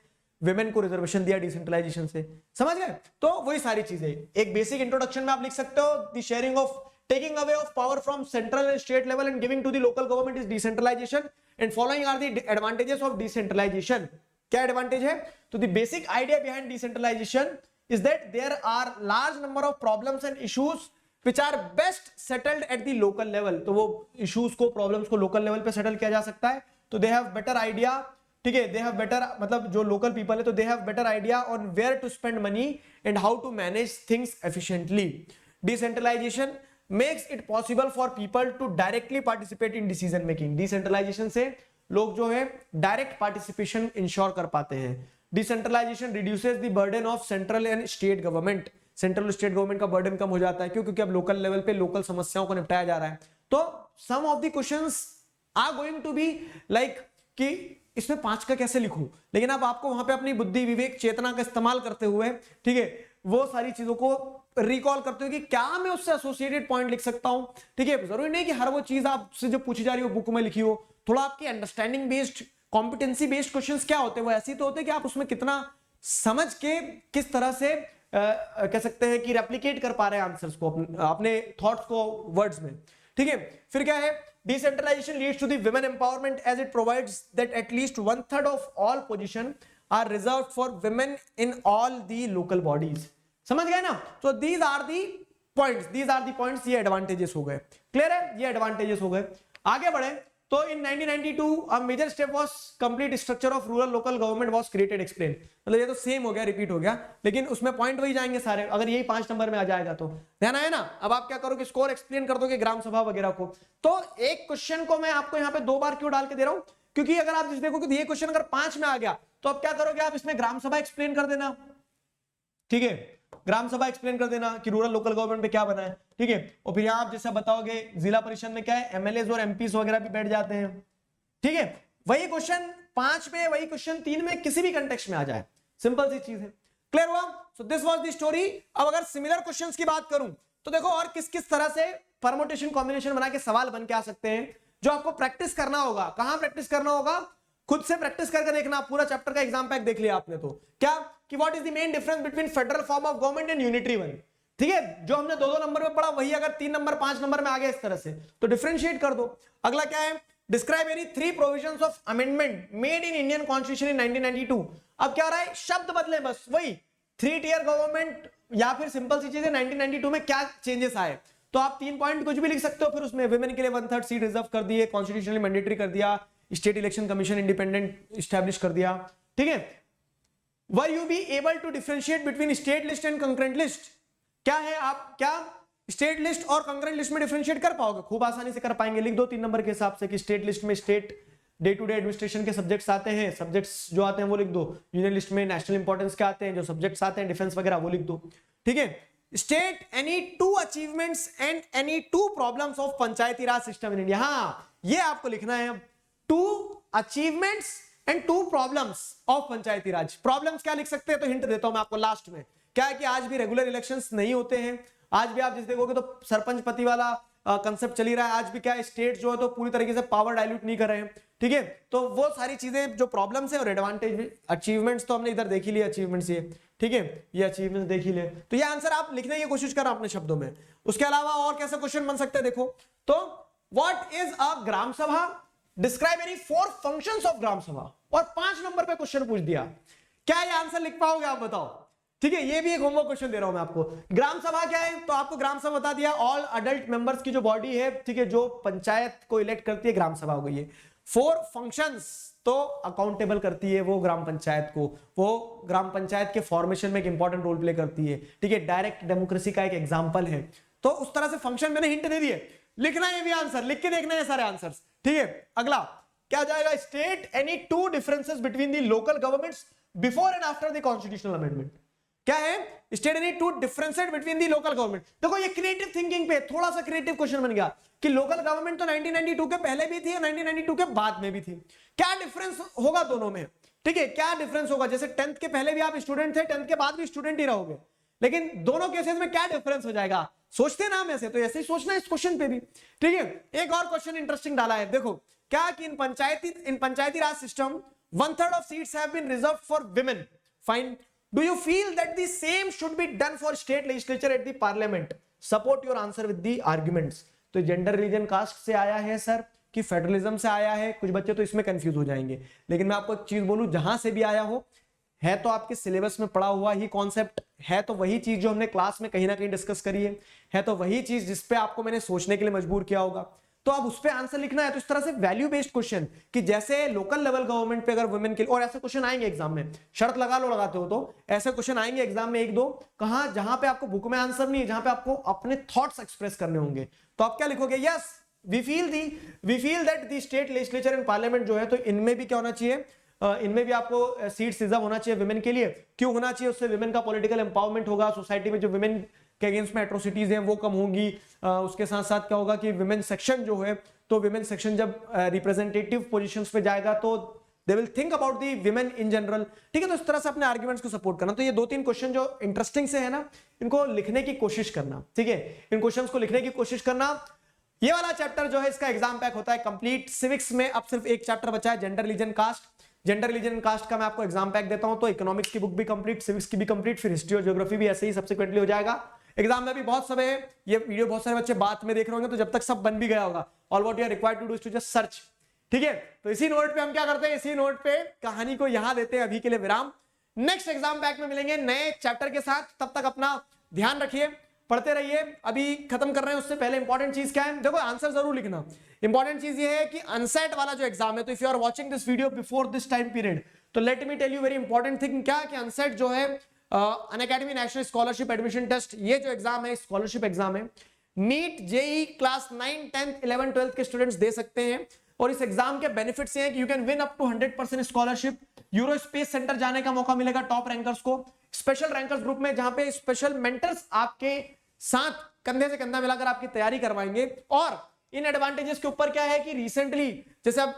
[SPEAKER 1] विमेन को रिजर्वेशन दिया डिसेंट्रलाइजेशन से। समझ गए? तो वही सारी चीजें एक बेसिक इंट्रोडक्शन में आप लिख सकते हो। The sharing of taking away of power from central and state level and giving to the local government is decentralisation and following are the advantages of decentralisation. क्या एडवांटेज है? तो the basic idea behind decentralisation is that there are large number of problems and issues which are best settled at the local level। तो वो issues को, problems को local level पे settle किया जा सकता है। तो दे हैव बेटर आइडिया, ठीक है, दे हैव बेटर, मतलब जो लोकल पीपल है तो they have better idea on where to spend money and how to manage things efficiently. Decentralization makes it possible for people to directly participate in decision making. Decentralization से लोग जो है direct participation ensure कर पाते हैं। Decentralization reduces the burden of central and state government. Central state government का burden कम हो जाता है, क्यों? क्योंकि अब लोकल लेवल पे लोकल समस्याओं को निपटाया जा रहा है। तो some of the questions are going to be like कि इसमें 5 का कैसे लिखूं, लेकिन अब आपको वहां पे अपनी बुद्धि, विवेक, चेतना का इस्तेमाल करते हुए, ठीक है, वो सारी चीजों को रिकॉल करते हुए कि क्या मैं उससे एसोसिएटेड पॉइंट लिख सकता हूं। ठीक है, जरूरी नहीं कि हर वो चीज आपसे जो पूछी जा रही हो बुक में लिखी हो। थोड़ा आपकी understanding based, competency based questions क्या होते हैं, वो ऐसे तो होते हैं कि आप उसमें कितना समझ के किस तरह से कह सकते हैं कि रेप्लिकेट कर पा रहे हैं आंसर्स को, अपने थॉट्स को वर्ड्स में। ठीक है, फिर क्या है, decentralization leads to the women empowerment as it provides that at least 1/3 of all position are reserve for women in all the local bodies. समझ गए ना? तो दीज आर दी पॉइंट्स, ये एडवांटेजेस हो गए। क्लियर है? ये एडवांटेजेस हो गए। आगे बढ़े तो in 1992 a major step was complete structure of rural local government was created explain. मतलब ये तो सेम हो गया, रिपीट हो गया, लेकिन उसमें पॉइंट वही जाएंगे सारे, अगर यही 5 नंबर में आ जाएगा तो। ध्यान आया ना? अब आप क्या करोगे, स्कोर एक्सप्लेन कर दोगे ग्राम सभा वगैरह को। तो एक क्वेश्चन को मैं आपको यहाँ पे 2 बार क्यों डाल के दे रहा हूं, क्योंकि अगर आप देखोगे ये क्वेश्चन अगर 5 में आ गया तो अब क्या करोगे आप, इसमें ग्राम सभा एक्सप्लेन कर देना। ठीक है, ग्राम सभा एक्सप्लेन कर देना कि रूरल लोकल गवर्नमेंट पे क्या बना है। ठीक है, और फिर यहां आप जैसा बताओगे जिला परिषद में क्या है, एमएलए और एमपीस वगैरह भी बैठ जाते हैं। ठीक है, वही क्वेश्चन 5 में, वही क्वेश्चन 3 में, किसी भी कंटेक्स्ट में आ जाए, सिंपल सी चीज है। क्लियर हुआ? So this was the story. अब अगर सिमिलर क्वेश्चंस की बात करूं तो देखो और किस किस तरह से परमुटेशन कॉम्बिनेशन बना के सवाल बन के आ सकते हैं, जो आपको प्रैक्टिस करना होगा। कहां प्रैक्टिस करना होगा? खुद से प्रैक्टिस करके देखना। पूरा चैप्टर का एग्जाम पैक देख लिया आपने तो क्या कि what is the main difference between federal form of government and unitary one. ठीक है, जो हमने 2-2 नंबर में पढ़ा वही अगर 3 नंबर 5 नंबर में आ गया इस तरह से तो डिफरेंशिएट कर दो। अगला क्या है, describe any 3 provisions of amendment made in Indian constitution in 1992। अब क्या हो रहा है, शब्द बदले बस, वही 3 टियर गवर्नमेंट या फिर सिंपल सी चीज है 1992 में क्या चेंजेस आए। तो आप 3 पॉइंट कुछ भी लिख सकते हो, फिर उसमें वुमेन के लिए 1/3 सीट रिजर्व कर दिए, कॉन्स्टिट्यूशनली मैंडेटरी कर दिया, state election commission independent establish कर दिया। ठीक है, were you be able to differentiate between state list and concurrent list. क्या है, आप क्या स्टेट लिस्ट और कंकरेंट लिस्ट में डिफरेंशिएट कर पाओगे? खूब आसानी से कर पाएंगे। लिख दो 3 नंबर के हिसाब से कि स्टेट लिस्ट में state day to day administration के सब्जेक्ट्स आते हैं, सब्जेक्ट्स जो आते हैं वो लिख दो। यूनियन लिस्ट में नेशनल इंपॉर्टेंस के आते हैं, जो सब्जेक्ट्स आते हैं डिफेंस वगैरह वो लिख दो। ठीक है, state any 2 achievements and any 2 problems of Panchayati raj system in India. हाँ, ये आपको लिखना है, 2 achievements and 2 problems of Panchayati Raj. Problems क्या लिख सकते हैं, तो हिंट देता हूं मैं आपको लास्ट में। क्या है कि आज भी रेगुलर इलेक्शंस नहीं होते हैं, आज भी आप जिस देखोगे तो सरपंच पति वाला कंसेप्ट चल ही रहा है। आज भी क्या है, स्टेट जो है तो पूरी तरीके से पावर डाइल्यूट नहीं कर रहे हैं। ठीक है, तो वो सारी चीजें जो प्रॉब्लम्स है और एडवांटेज। अचीवमेंट्स तो हमने इधर देख ही लिया, अचीवमेंट्स ये। ठीक है, ये अचीवमेंट्स देख ही ले, तो ये आंसर आप लिखने की कोशिश करो अपने शब्दों में। उसके अलावा और कैसे क्वेश्चन बन सकते हैं देखो, तो व्हाट इज अ ग्राम सभा, describe any 4 functions of gram सभा, और 5 नंबर पे क्वेश्चन पूछ दिया। क्या ये आंसर लिख पाओगे आप, बताओ? ठीक है, ये भी एक होमवर्क क्वेश्चन दे रहा हूं मैं आपको। ग्राम सभा क्या है, तो आपको ग्राम सभा बता दिया, ऑल अडल्ट मेंबर्स की जो बॉडी है, ठीक है, जो पंचायत को इलेक्ट करती है, ग्राम सभा हो गई है। 4 फंक्शंस, तो अकाउंटेबल करती है वो ग्राम पंचायत को, वो ग्राम पंचायत के फॉर्मेशन में एक इंपॉर्टेंट रोल प्ले करती है। ठीक है, डायरेक्ट डेमोक्रेसी का एक एग्जांपल है। तो उस तरह से फंक्शन मैंने हिंट दे दिए, लिखना है ये भी आंसर, लिख के देखना है सारे आंसर्स। ठीक है, अगला क्या जाएगा, state any 2 differences between the local governments before and after the constitutional amendment. क्या है, state any 2 differences between the local government. देखो ये क्रिएटिव थिंकिंग पे थोड़ा सा क्रिएटिव क्वेश्चन बन गया कि लोकल गवर्नमेंट तो 1992 के पहले भी थी और 1992 के बाद में भी थी, क्या डिफरेंस होगा दोनों में? ठीक है, क्या डिफरेंस होगा? जैसे 10th के पहले भी आप स्टूडेंट थे, 10th के बाद भी स्टूडेंट ही रहोगे, लेकिन दोनों केसेस में क्या डिफरेंस हो जाएगा? सोचते ना हम ऐसे, तो ऐसे ही सोचना इस क्वेश्चन पे भी। ठीक है, एक और क्वेश्चन इंटरेस्टिंग डाला है, देखो क्या कि in panchayati raj system 1/3 of seats have been reserved for women. Fine, do you feel that the same should be done for state legislature at the parliament? Support your answer with the arguments. तो gender, religion, caste से आया है sir कि federalism से आया है? कुछ बच्चे तो इसमें कंफ्यूज हो जाएंगे, लेकिन मैं आपको एक चीज बोलूं, जहां से भी आया हो, है तो आपके सिलेबस में पढ़ा हुआ ही कॉन्सेप्ट है, तो वही चीज जो हमने क्लास में कहीं ना कहीं डिस्कस करी है तो वही चीज जिसपे आपको मैंने सोचने के लिए मजबूर किया होगा, तो अब उस पे आंसर लिखना है। तो इस तरह से वैल्यू बेस्ड क्वेश्चन, कि जैसे लोकल लेवल गवर्नमेंट पे अगर वुमेन के, और ऐसे क्वेश्चन आएंगे एग्जाम में, शर्त लगा लो लगाते हो तो ऐसे क्वेश्चन आएंगे एग्जाम में 1-2, कहां जहां पे आपको बुक में आंसर नहीं है, जहां पे आपको अपने थॉट्स एक्सप्रेस करने होंगे, तो आप क्या लिखोगे, yes we feel that the state legislature and parliament जो है, तो इनमें भी क्या होना चाहिए, इनमें भी आपको सीट्स रिजर्व होना चाहिए विमेन के लिए। क्यों होना चाहिए? उससे विमेन का पॉलिटिकल एम्पावरमेंट होगा, सोसाइटी में जो विमेन के अगेंस्ट में एट्रोसिटीज हैं वो कम होंगी। उसके साथ साथ क्या होगा कि विमेन सेक्शन जो है, तो विमेन सेक्शन जब रिप्रेजेंटेटिव पोजीशंस पे जाएगा तो they will think about the women in general. ठीक है, तो इस तरह से अपने आर्ग्यूमेंट्स को सपोर्ट करना। तो ये 2-3 क्वेश्चन जो इंटरेस्टिंग से है ना, इनको लिखने की कोशिश करना। ठीक है, इन क्वेश्चंस को लिखने की कोशिश करना। ये वाला चैप्टर जो है इसका एग्जाम पैक होता है कंप्लीट। सिविक्स में अब सिर्फ एक चैप्टर बचा है, gender, religion, caste. Gender, religion, caste का मैं आपको एग्जाम पैक देता हूं, तो इकोनॉमिक्स की बुक भी कंप्लीट, सिविक्स की भी कंप्लीट, फिर हिस्ट्री और ज्योग्राफी भी ऐसे ही सब्सिक्वेंटली हो जाएगा। एग्जाम में भी बहुत समय है, ये वीडियो बहुत सारे बच्चे बाद में देख रहे होंगे, तो जब तक सब बन भी गया होगा, all what you are required to do is to just search ठीक है, तो इसी नोट पे हम क्या करते हैं, इसी नोट पे कहानी को यहां देते हैं अभी के लिए विराम। नेक्स्ट एग्जाम पैक में मिलेंगे नए चैप्टर के साथ, तब तक अपना ध्यान रखिए, पढ़ते रहिए। अभी खत्म कर रहे हैं, उससे पहले इंपॉर्टेंट चीज क्या है, देखो आंसर जरूर लिखना। इंपॉर्टेंट चीज ये है कि अनसेट वाला जो एग्जाम है, तो if you are watching this video before this time period, तो let me tell you very important thing, क्या कि अनसेट जो है Unacademy national scholarship admission test, ये जो एग्जाम है स्कॉलरशिप एग्जाम है, NEET JEE class 9 10th 11 12th के स्टूडेंट्स दे सकते हैं। और इस एग्जाम के बेनिफिट्स ये हैं कि you can win up to 100% scholarship, euro space centre जाने का मौका मिलेगा टॉप रैंकर्स को, स्पेशल रैंकर्स ग्रुप में जहां पे स्पेशल मेंटर्स आपके साथ कंधे से कंधा मिलाकर आपकी तैयारी करवाएंगे। और इन एडवांटेजेस के ऊपर क्या है कि रिसेंटली जैसे अब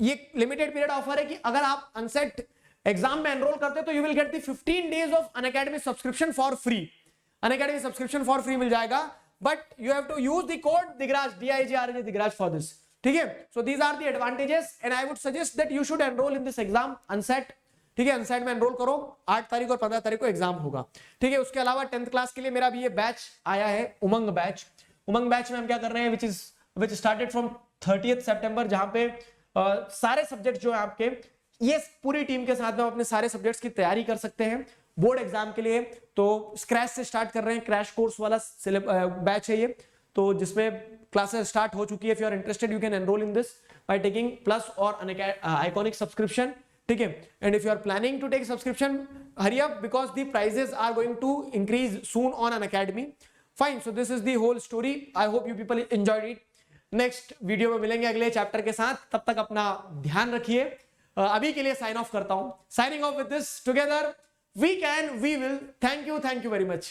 [SPEAKER 1] ये लिमिटेड पीरियड ऑफर है कि अगर आप अनसेट एग्जाम में एनरोल करते हो तो you will get the 15 days of Unacademy subscription for free, Unacademy subscription for free मिल जाएगा, but you have to use the code Digraj DIGRAJ Digraj for this, ठीक है। So these are the advantages and I would suggest that you should enrol in this exam UNSAT, ठीक है। Unset में enrol करो, 8 तारीख और 15 तारीख को एग्जाम होगा, ठीक है। उसके अलावा 10th क्लास के लिए मेरा भी ये बैच आया है, उमंग बैच। उमंग बैच में हम क्या कर रहे हैं, विच स्टार्टेड फ्रॉम 30th सितंबर, जहां पे सारे सब्जेक्ट जो है आपके, ये पूरी टीम के साथ में अपने सारे सब्जेक्ट्स की तैयारी कर सकते हैं बोर्ड एग्जाम के लिए। तो स्क्रैच से स्टार्ट कर रहे हैं, क्रैश कोर्स वाला बैच है ये, तो जिसमें क्लासेस स्टार्ट हो चुकी है। If you are interested you can enrol in this by taking plus और आइकॉनिक सब्सक्रिप्शन, ठीक है। And if you are planning to take subscription, hurry up because the prices are going to increase soon on Unacademy. Fine, so this is the whole story, I hope you people enjoyed it. Next video में मिलेंगे अगले chapter के साथ, तब तक अपना ध्यान रखिए। अभी के लिए साइन ऑफ करता हूं, signing off with this, together we can we will, thank you very much.